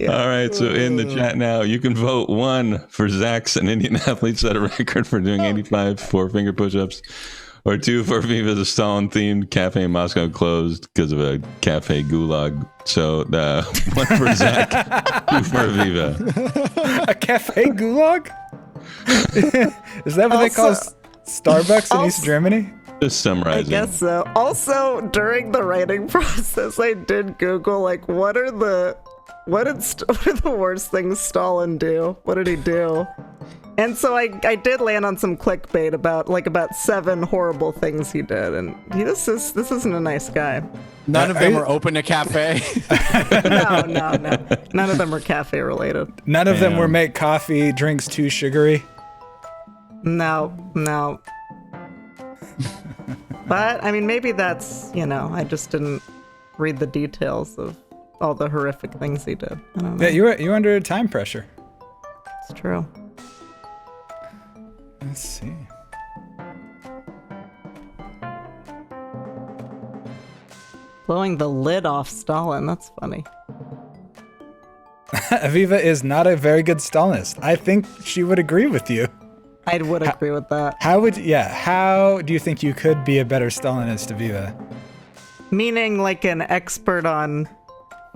B: All right, so in the chat now, you can vote 1 for Zack's an Indian athlete set a record for doing 85 4-finger push-ups, or 2 for Aviva's Stalin-themed cafe in Moscow closed because of a cafe gulag. So 1 for Zack, 2 for Aviva.
A: A cafe gulag? Is that what they call Starbucks in East Germany?
B: Just
C: I
B: summarizing.
C: guess so. Also, during the writing process, I did Google like what are the worst things Stalin do? What did he do? And so I did land on some clickbait about 7 horrible things he did, and this isn't a nice guy.
D: None of them were open to cafe.
C: No. None of them are cafe related.
A: None of them were make coffee drinks too sugary.
C: No. But I mean, maybe that's I just didn't read the details of all the horrific things he did. I don't know.
A: Yeah, you're under time pressure.
C: It's true.
A: Let's see.
C: Blowing the lid off Stalin. That's funny.
A: Aviva is not a very good Stalinist. I think she would agree with you.
C: I would agree with that.
A: How do you think you could be a better Stalinist, Aviva?
C: Meaning like an expert on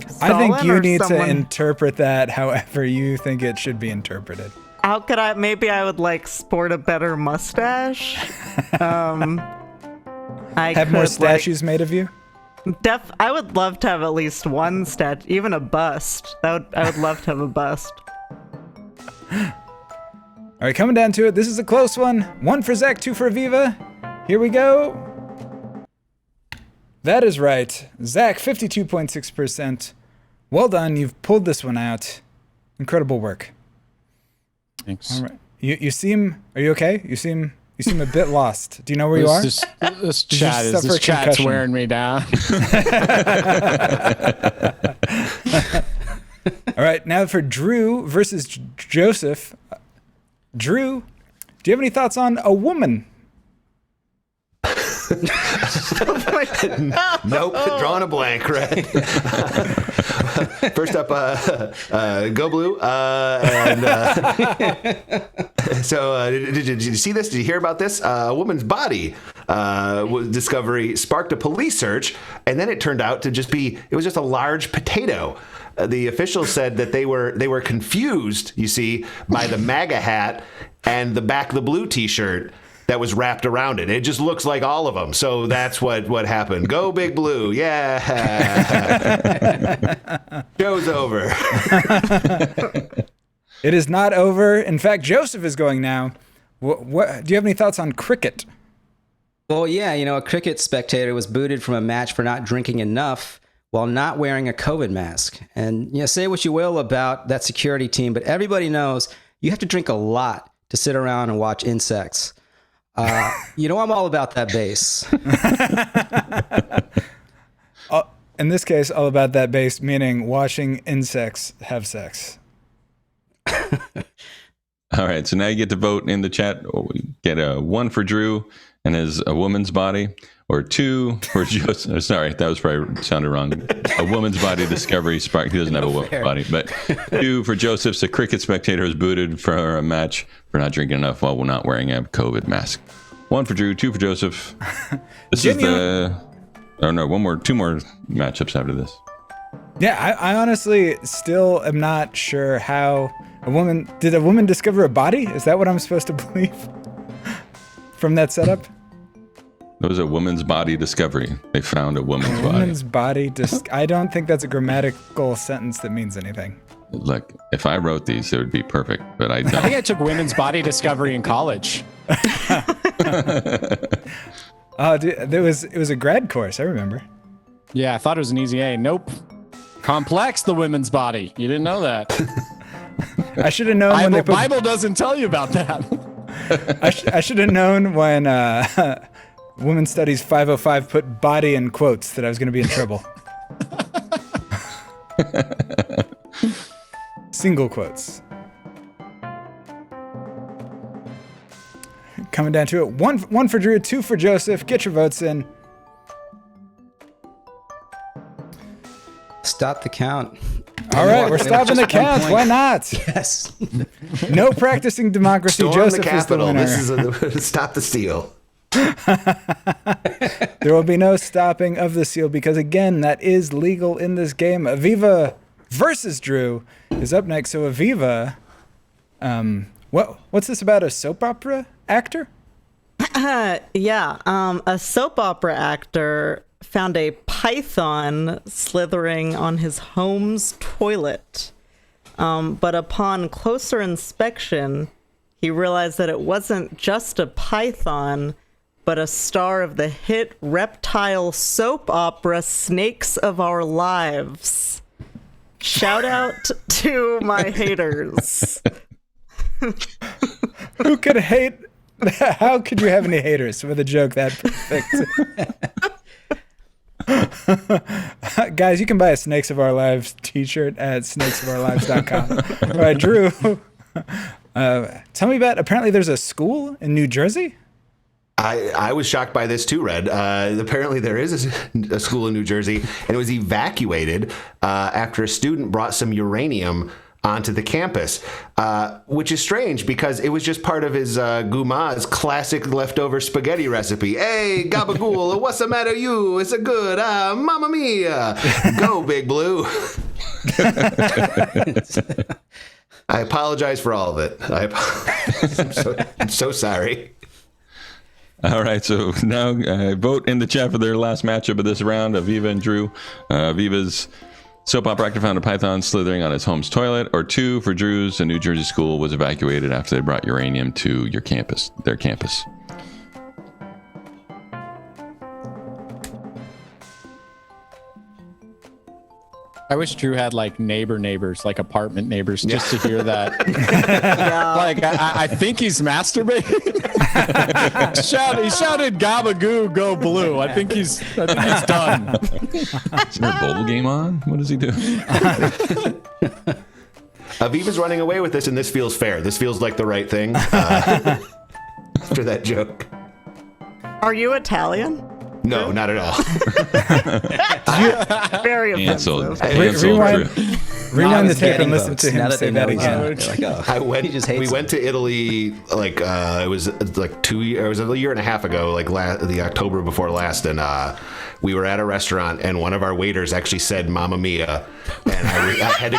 C: Stalin,
A: I think you need
C: someone...
A: to interpret that however you think it should be interpreted.
C: How could I? Maybe I would like sport a better mustache. I
A: have more statues made of you?
C: I would love to have at least one statue, even a bust. I would love to have a bust.
A: All right, coming down to it. This is a close one. 1 for Zack, 2 for Aviva. Here we go. That is right. Zack, 52.6%. Well done. You've pulled this one out. Incredible work.
D: Thanks.
A: All right. You seem. Are you okay? You seem a bit lost. Do you know where you are?
D: This chat's wearing me down.
A: All right, now for Drew versus Joseph. Drew, do you have any thoughts on a woman?
E: Nope, drawing a blank, right? First up, go blue. So did you see this? Did you hear about this? A woman's body discovery sparked a police search, and then it turned out to it was just a large potato. The officials said that they were confused, you see, by the MAGA hat and the Back the Blue t-shirt that was wrapped around it. It just looks like all of them. So that's what happened. Go Big Blue. Yeah. Show's over.
A: It is not over. In fact, Joseph is going now. What do you have any thoughts on cricket?
F: Well, yeah, a cricket spectator was booted from a match for not drinking enough while not wearing a COVID mask. And say what you will about that security team, but everybody knows you have to drink a lot to sit around and watch insects. I'm all about that bass.
A: In this case, all about that bass, meaning watching insects have sex.
B: All right, so now you get to vote in the chat. Get a 1 for Drew and his a woman's body, or 2 for Joseph. Sorry, that was probably sounded wrong. A woman's body discovery spark. He doesn't have a woman's body, but 2 for Joseph's. A cricket spectator was booted for a match for not drinking enough while not wearing a COVID mask. 1 for Drew, 2 for Joseph. This is the. Oh no, 2 more matchups after this.
A: Yeah, I honestly still am not sure how did a woman discover a body? Is that what I'm supposed to believe from that setup?
B: It was a woman's body discovery. They found a woman's body.
A: Woman's body. I don't think that's a grammatical sentence that means anything.
B: Look, if I wrote these, it would be perfect, but I don't.
D: I think I took women's body discovery in college.
A: Oh, dude, it was a grad course. I remember.
D: Yeah, I thought it was an easy A. Nope. Complex, the women's body. You didn't know that.
A: I should have known when they put.
D: Bible doesn't tell you about that.
A: I should have known when Women's Studies 505 put body in quotes that I was going to be in trouble. Single quotes. Coming down to it. One for Drew, 2 for Joseph. Get your votes in.
F: Stop the count.
A: All right, we're stopping the count. Why not?
F: Yes.
A: No practicing democracy.
E: Storm
A: Joseph
E: the Capitol.
A: is the winner.
E: This is stop the steal.
A: There will be no stopping of the seal because, again, that is legal in this game. Aviva versus Drew is up next. So Aviva, what's this about? A soap opera actor?
C: Yeah, a soap opera actor found a python slithering on his home's toilet. But upon closer inspection, he realized that it wasn't just a python, but a star of the hit reptile soap opera Snakes of Our Lives. Shout out to my haters.
A: Who could hate? How could you have any haters with a joke that perfect? Guys, you can buy a Snakes of Our Lives t-shirt at snakesofourlives.com. All right, Drew, tell me about, apparently there's a school in New Jersey?
E: I was shocked by this too, Red. Apparently there is a school in New Jersey, and it was evacuated after a student brought some uranium onto the campus, which is strange because it was just part of his Guma's classic leftover spaghetti recipe. Hey, gabagool, what's the matter you? It's a good, mamma mia. Go, Big Blue. I apologize for all of it. I'm so sorry.
B: All right, so now vote in the chat for their last matchup of this round, Aviva and Drew. Aviva's soap opera actor found a python slithering on his home's toilet, or 2 for Drew's, a New Jersey school was evacuated after they brought uranium to their campus.
D: I wish Drew had like neighbors, like apartment neighbors, just to hear that. Like, I think he's masturbating. He shouted "Gabagoo, go blue." I think he's done.
B: Is there a bowl game on? What is he doing?
E: Aviva's running away with this, and this feels fair. This feels like the right thing after that joke.
C: Are you Italian?
E: No, not at all.
C: Very
B: Canceled.
C: offensive.
A: Rewind the tape and
F: getting
A: listen
F: votes.
A: to
F: Now
A: him
F: that
A: say
F: they know
A: that
F: he's
A: again.
F: not, they're like, oh, he just hates
E: We
F: him.
E: went to Italy like it was like 2 years. It was a year and a half ago, like the October before last, and we were at a restaurant, and one of our waiters actually said "Mamma Mia," and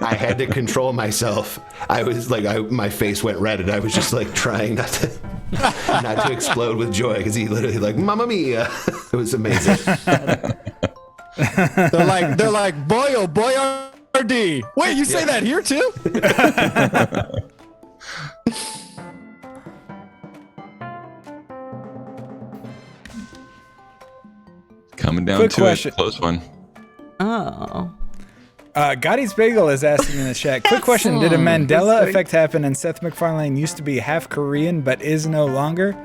E: I had to control myself. I was like, my face went red, and I was just like trying not to explode with joy because he literally like "Mamma Mia." It was amazing.
D: They're like, boy, oh boy, RD. Wait, you say that here too?
B: Coming down
A: Quick
B: to
A: question.
B: it. Close one.
C: Oh.
A: Gotti's Bagel is asking in the chat. Quick question: did a Mandela effect happen and Seth MacFarlane used to be half Korean but is no longer?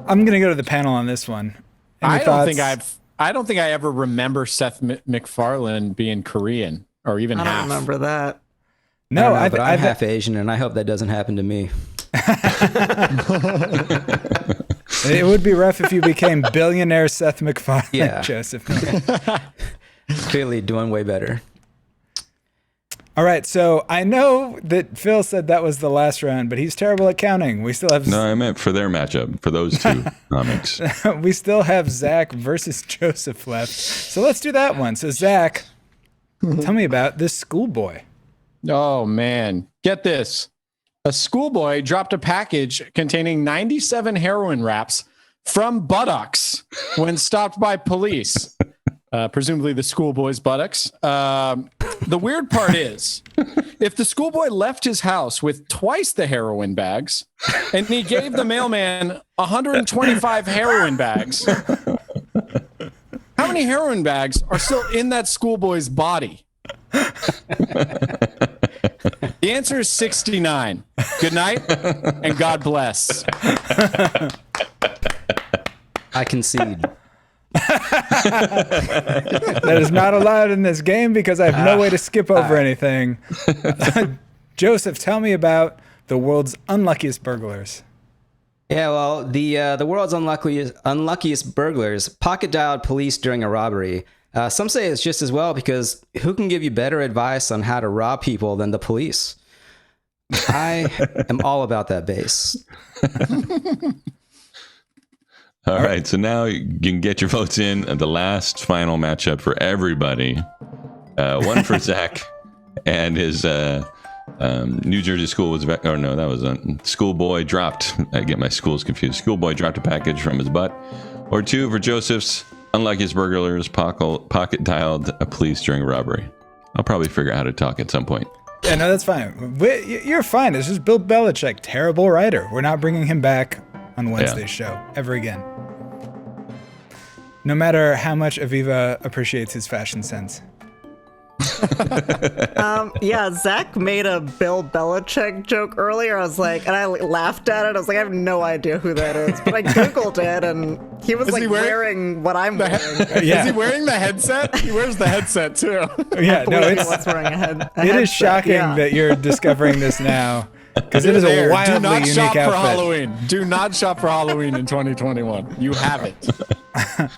A: I'm gonna go to the panel on this one. Any
D: I
A: thoughts?
D: don't think I ever remember Seth MacFarlane being Korean or even
C: I
D: half.
C: don't remember that.
A: No,
F: I don't know, but I'm half Asian, and I hope that doesn't happen to me.
A: It would be rough if you became billionaire Seth MacFarlane,
F: Yeah.
A: Joseph.
F: Clearly doing way better.
A: All right, so I know that Phil said that was the last round, but he's terrible at counting. We still have
B: No, I meant for their matchup, for those two comics.
A: we still have Zack versus Joseph left. So let's do that one. So Zack, tell me about this schoolboy.
D: Oh, man. Get this. A schoolboy dropped a package containing 97 heroin wraps from buttocks when stopped by police. Presumably the schoolboy's buttocks. The weird part is, if the schoolboy left his house with twice the heroin bags, and he gave the mailman 125 heroin bags, how many heroin bags are still in that schoolboy's body? The answer is 69. Good night, and God bless.
F: I concede.
A: That is not allowed in this game because I have no way to skip over anything. Joseph, tell me about the world's unluckiest burglars.
F: Yeah, well, the world's unluckiest burglars pocket dialed police during a robbery. Some say it's just as well because who can give you better advice on how to rob people than the police? I am all about that bass.
B: All right, so now you can get your votes in at the last final matchup for everybody. One for Zack and his New Jersey school was, or no, that was a schoolboy dropped. I get my schools confused. Schoolboy dropped a package from his butt. Or 2 for Joseph's unluckiest burglars pocket dialed a police during a robbery. I'll probably figure out how to talk at some point.
A: Yeah, no, that's fine. You're fine. It's just Bill Belichick, terrible writer. We're not bringing him back on Wednesday's show ever again. No matter how much Aviva appreciates his fashion sense.
C: Yeah, Zach made a Bill Belichick joke earlier. I was like, and I laughed at it. I was like, I have no idea who that is. But I Googled it, and he was like wearing what I'm wearing.
A: Yeah.
D: Is he wearing the headset? He wears the headset too.
A: Yeah, no,
C: He was wearing a head.
A: It is
C: headset,
A: shocking
C: yeah.
A: that you're discovering this now. because it is a
D: There.
A: wildly
D: Do not
A: unique
D: shop for
A: outfit.
D: Halloween. Do not shop for Halloween in 2021. You have it.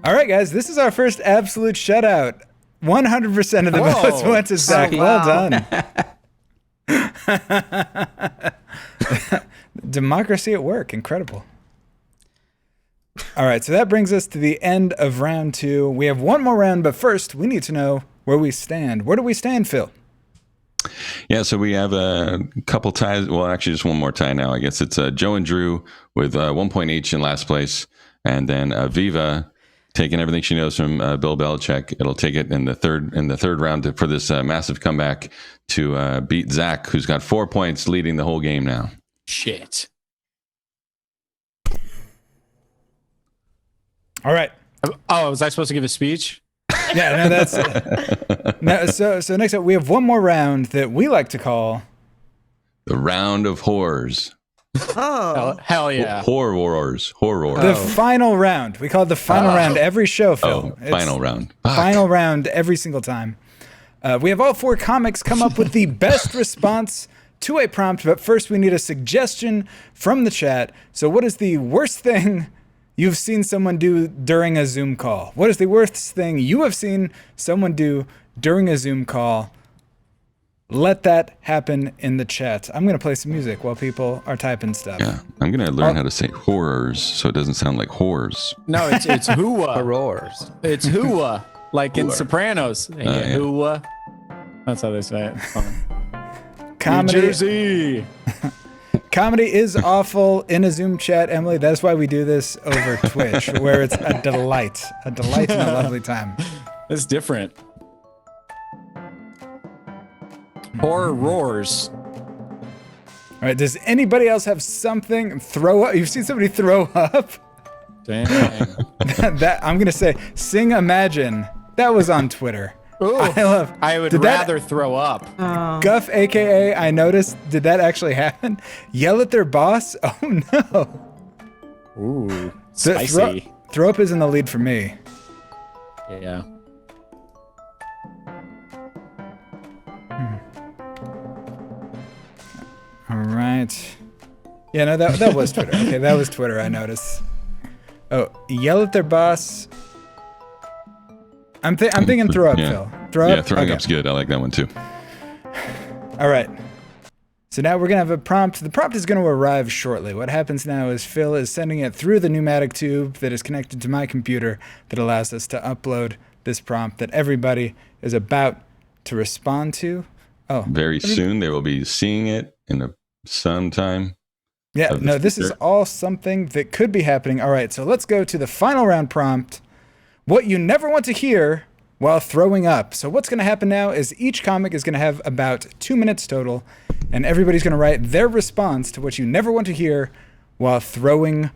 A: All right, guys, this is our first absolute shutout. 100% of the
D: Whoa.
A: votes went to Zack.
C: wow.
A: Well done. Democracy at work. Incredible. All right, so that brings us to the end of round 2. We have one more round, but first we need to know where we stand. Where do we stand, Phil?
B: Yeah, so we have a couple ties. Well, actually, just one more tie now. I guess it's Joe and Drew with 1 point each in last place, and then Aviva taking everything she knows from Bill Belichick. It'll take it in the third round for this massive comeback to beat Zack, who's got 4 points, leading the whole game now.
D: Shit.
A: All right.
D: Oh, was I supposed to give a speech?
A: Yeah, no, that's no. So next up, we have one more round that we like to call
B: The round of horrors.
C: Oh,
D: Hell yeah.
B: Horror wars.
A: the final round. We call it the final round every show, Phil. It's
B: Final round. Fuck.
A: Final round every single time. We have all 4 comics come up with the best response to a prompt, but first we need a suggestion from the chat. So what is the worst thing you've seen someone do during a Zoom call? What is the worst thing you have seen someone do during a Zoom call? Let that happen in the chat. I'm going to play some music while people are typing stuff.
B: Yeah, I'm going to learn how to say horrors so it doesn't sound like whores.
D: No, it's hooah.
F: Roars.
D: It's hooah. Like in Sopranos.
B: yeah.
D: Hooah. That's how they say it.
A: Comedy,
D: New Jersey.
A: comedy is awful in a Zoom chat, Emily. That's why we do this over Twitch, where it's a delight and a lovely time.
D: It's different. Horror roars.
A: All right, does anybody else have something throw up? You've seen somebody throw up?
D: Dang.
A: That I'm gonna say, sing Imagine. That was on Twitter.
D: Ooh, I would
A: Did that-
D: rather throw up.
A: Guff, aka I noticed. Did that actually happen? Yell at their boss? Oh no.
D: Ooh,
A: The
D: spicy.
A: throw up is in the lead for me.
D: Yeah.
A: All right. Yeah, no, that was Twitter. Okay, that was Twitter. I noticed. Oh, yell at their boss. I'm thinking throw up,
B: Yeah.
A: Phil. Throw
B: Yeah,
A: up.
B: throwing
A: Okay.
B: up's good. I like that one too.
A: All right. So now we're going to have a prompt. The prompt is going to arrive shortly. What happens now is Phil is sending it through the pneumatic tube that is connected to my computer that allows us to upload this prompt that everybody is about to respond to. Oh,
B: Very soon they will be seeing it in some time.
A: yeah.
B: of the
A: No, this is
B: future.
A: all something that could be happening. All right. So let's go to the final round prompt. What you never want to hear while throwing up. So what's going to happen now is each comic is going to have about 2 minutes total, and everybody's going to write their response to what you never want to hear while throwing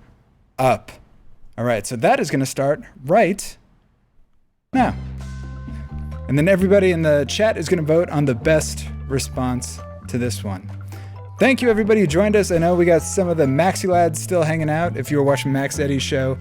A: up. All right, so that is going to start right now. And then everybody in the chat is going to vote on the best response to this one. Thank you, everybody who joined us. I know we got some of the Maxi lads still hanging out. If you were watching Max Eddie's show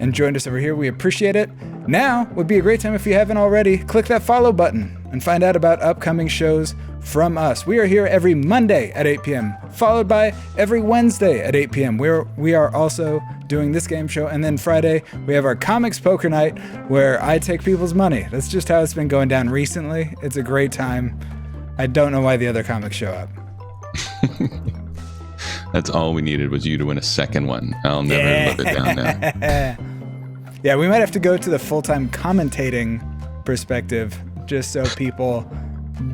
A: and joined us over here, we appreciate it. Now would be a great time, if you haven't already, click that follow button and find out about upcoming shows from us. We are here every Monday at 8 p.m., followed by every Wednesday at 8 p.m. We are also doing this game show. And then Friday, we have our comics poker night where I take people's money. That's just how it's been going down recently. It's a great time. I don't know why the other comics show up.
B: That's all we needed was you to win a second one. I'll never live it down now.
A: Yeah, we might have to go to the full-time commentating perspective just so people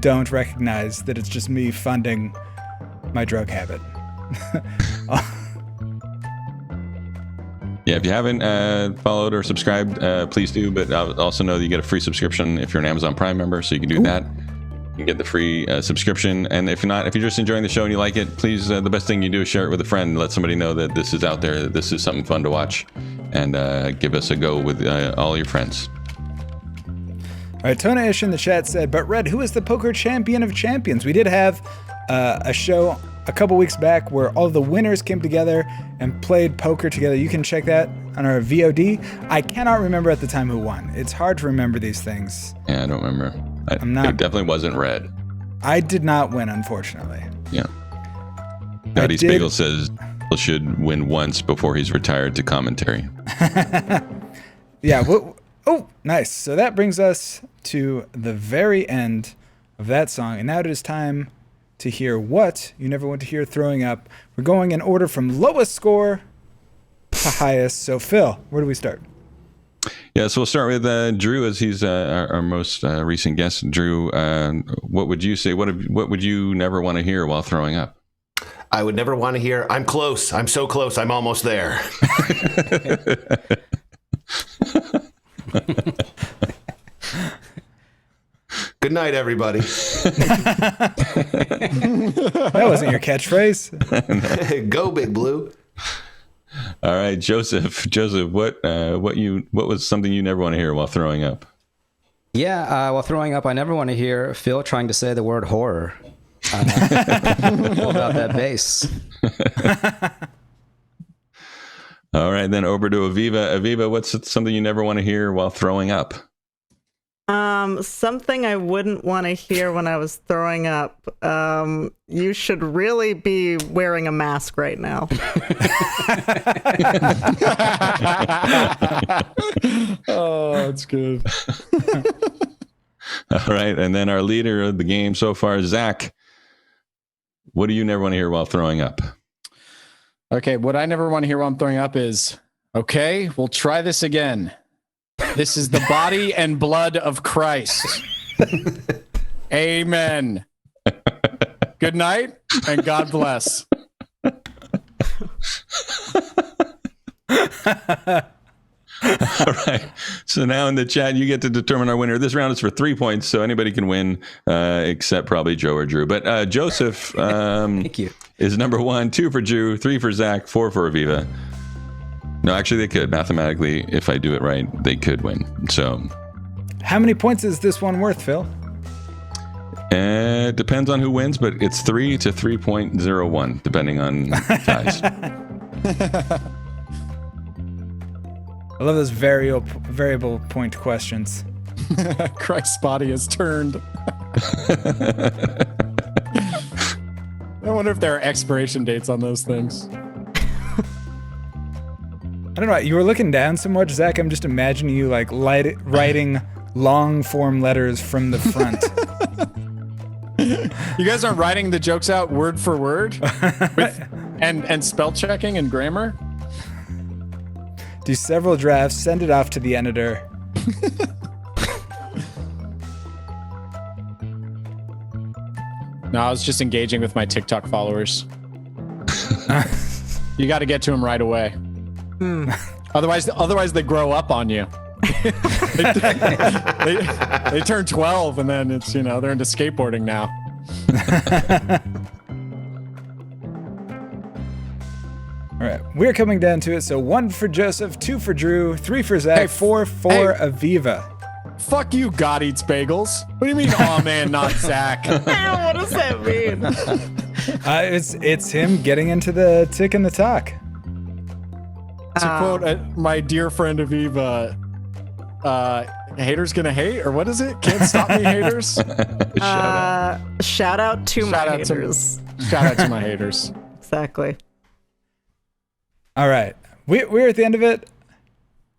A: don't recognize that it's just me funding my drug habit.
B: Yeah, if you haven't followed or subscribed, please do. But also know that you get a free subscription if you're an Amazon Prime member, so you can do that. You can get the free subscription. And if you're just enjoying the show and you like it, please, the best thing you do is share it with a friend. Let somebody know that this is out there, that this is something fun to watch. And give us a go with all your friends.
A: All right, Tona Ish in the chat said, but Red, who is the poker champion of champions? We did have a show a couple weeks back where all the winners came together and played poker together. You can check that on our VOD. I cannot remember at the time who won. It's hard to remember these things.
B: Yeah, I don't remember.
A: I'm not-
B: It definitely wasn't red.
A: I did not win, unfortunately.
B: Yeah. Dottie Spiegel says Phil should win once before he's retired to commentary.
A: Yeah. Oh, nice. So that brings us to the very end of that song. And now it is time to hear what you never want to hear throwing up. We're going in order from lowest score to highest. So, Phil, where do we start?
B: Yeah, so we'll start with Drew, as he's our most recent guest. Drew, what would you say? What would you never want to hear while throwing up?
E: I would never want to hear, I'm close. I'm so close. I'm almost there. Good night, everybody.
A: That wasn't your catchphrase.
E: Go, Big Blue.
B: All right, Joseph. What was something you never want to hear while throwing up?
F: Yeah, while throwing up, I never want to hear Phil trying to say the word horror. Pulled out that bass.
B: All right, then over to Aviva. Aviva, what's something you never want to hear while throwing up?
C: Something I wouldn't want to hear when I was throwing up. You should really be wearing a mask right now.
D: Oh, that's good.
B: All right, and then our leader of the game so far, Zack. What do you never want to hear while throwing up?
D: Okay, what I never want to hear while I'm throwing up is, okay, we'll try this again. This is the body and blood of Christ. Amen. Good night and God bless.
B: All right. So now in the chat, you get to determine our winner. This round is for 3 points, so anybody can win, except probably Joe or Drew. But Joseph
F: Thank you.
B: is number 1, 2 for Drew, 3 for Zack, 4 for Aviva. No, actually, they could. Mathematically, if I do it right, they could win. So,
A: How many points is this one worth, Phil?
B: it depends on who wins, but it's 3 to 3.01, depending on ties.
A: I love those variable point questions.
D: Christ's body has turned. I wonder if there are expiration dates on those things.
A: I don't know. You were looking down so much, Zack. I'm just imagining you like writing long form letters from the front.
D: You guys aren't writing the jokes out word for word and spell checking and grammar?
A: Do several drafts, send it off to the editor.
D: No, I was just engaging with my TikTok followers. You got to get to them right away. Otherwise they grow up on you. they turn 12 and then it's, they're into skateboarding now.
A: All right, we're coming down to it. So 1 for Joseph, 2 for Drew, 3 for Zack, 4 for Aviva.
D: Fuck you, God Eats Bagels. What do you mean, oh man, not Zack?
C: What does that mean?
A: It's him getting into the tick and the talk.
D: To quote my dear friend Aviva, haters gonna hate, or what is it? Can't stop me, haters.
C: Shout out to my haters.
D: Shout out to my haters.
C: Exactly.
A: All right, we're at the end of it.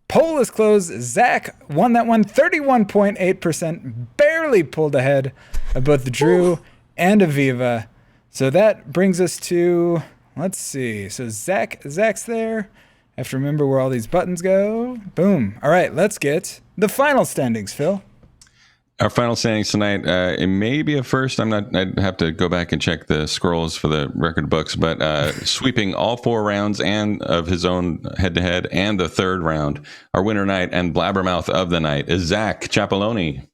A: Poll is closed. Zack won that one, 31.8%, barely pulled ahead of both Drew and Aviva. So that brings us to, let's see. So Zack's there. I have to remember where all these buttons go. Boom. All right, let's get the final standings, Phil.
B: Our final standings tonight, it may be a first. I'd have to go back and check the scrolls for the record books, but sweeping all 4 rounds and of his own head-to-head and the third round, our winner night and Blabbermouth of the night is Zack Chapaloni.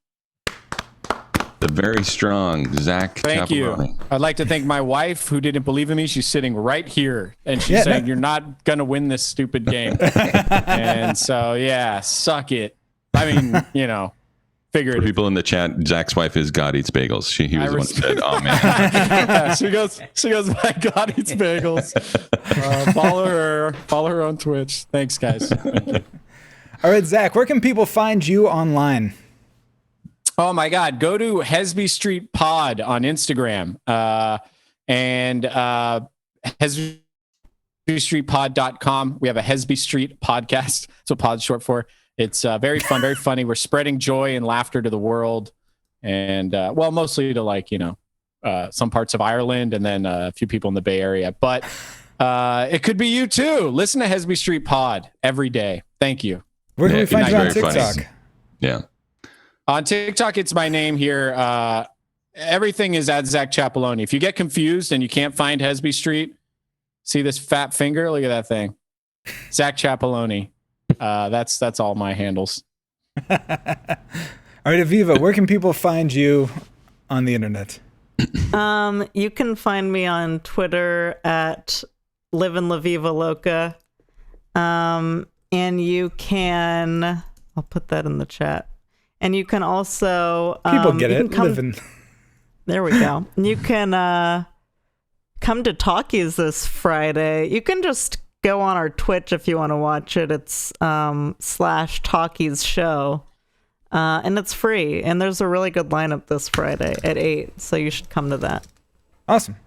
B: The very strong Zack
D: Thank
B: Chapaloni.
D: you. I'd like to thank my wife who didn't believe in me. She's sitting right here and she's saying, you're not going to win this stupid game. And so, yeah, suck it. I mean, figure
B: For
D: it.
B: people in the chat, Zack's wife is God Eats Bagels. He was the one who said, oh man.
D: Yeah, she goes, my God Eats Bagels. Follow her on Twitch. Thanks, guys. Thank you.
A: All right, Zack, where can people find you online?
D: Oh my God. Go to Hesby Street Pod on Instagram. And HesbyStreetPod.com. We have a Hesby Street podcast. That's what pod's short for. It's very fun, very funny. We're spreading joy and laughter to the world. And well, mostly to like, some parts of Ireland and then a few people in the Bay Area. But it could be you too. Listen to Hesby Street Pod every day. Thank you.
A: Where can we find you on
B: very
A: TikTok?
B: funny. Yeah.
D: On TikTok, it's my name here. Everything is at Zack Chapaloni. If you get confused and you can't find Hesby Street, see this fat finger? Look at that thing. Zack Chapaloni. That's all my handles.
A: All right, Aviva, where can people find you on the internet?
C: You can find me on Twitter at Livin' La Viva Loca. And you can, I'll put that in the chat. And you can also
A: People get it. Livin'.
C: There we go. You can come to Talkies this Friday. You can just go on our Twitch if you want to watch it. It's /Talkies show. And it's free. And there's a really good lineup this Friday at 8. So you should come to that.
A: Awesome.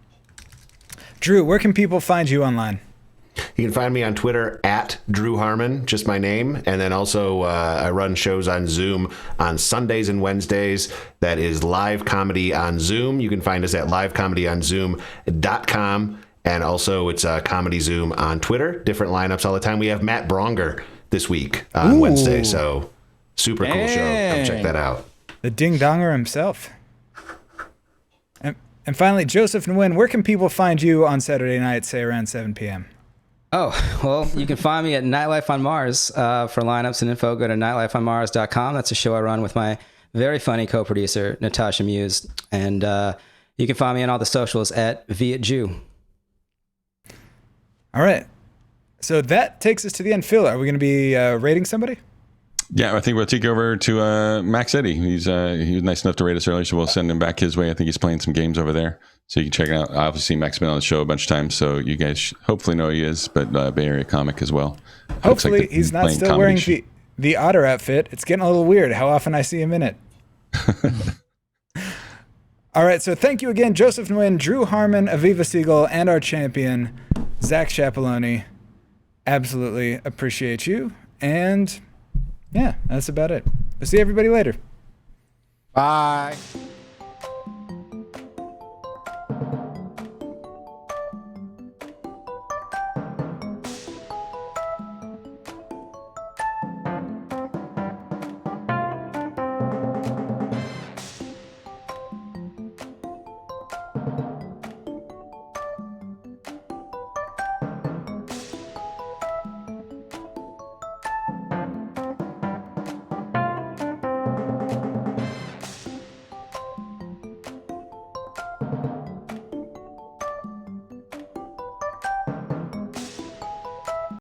A: Drew, where can people find you online?
E: You can find me on Twitter at Drew Harmon, just my name. And then also I run shows on Zoom on Sundays and Wednesdays. That is live comedy on Zoom. You can find us at livecomedyonzoom.com. And also it's Comedy Zoom on Twitter. Different lineups all the time. We have Matt Bronger this week on Wednesday. So super cool show. Come check that out.
A: The Ding Donger himself. And finally, Joseph Nguyen, where can people find you on Saturday night, say around 7 p.m.?
F: Oh, well, you can find me at Nightlife on Mars. For lineups and info, go to nightlifeonmars.com. That's a show I run with my very funny co-producer, Natasha Muse. And you can find me on all the socials at VietJew.
A: All right. So that takes us to the end. Phil, are we going to be rating somebody?
B: Yeah, I think we'll take over to Max Eddy. He was nice enough to rate us earlier, so we'll send him back his way. I think he's playing some games over there, so you can check it out. I've seen Max been on the show a bunch of times, so you guys hopefully know who he is, but Bay Area comic as well.
A: Hopefully
B: like
A: he's not still wearing the otter outfit. It's getting a little weird how often I see him in it. All right, so thank you again, Joseph Nguyen, Drew Harmon, Aviva Siegel, and our champion, Zack Chapaloni. Absolutely appreciate you, and yeah, that's about it. We'll see everybody later.
D: Bye.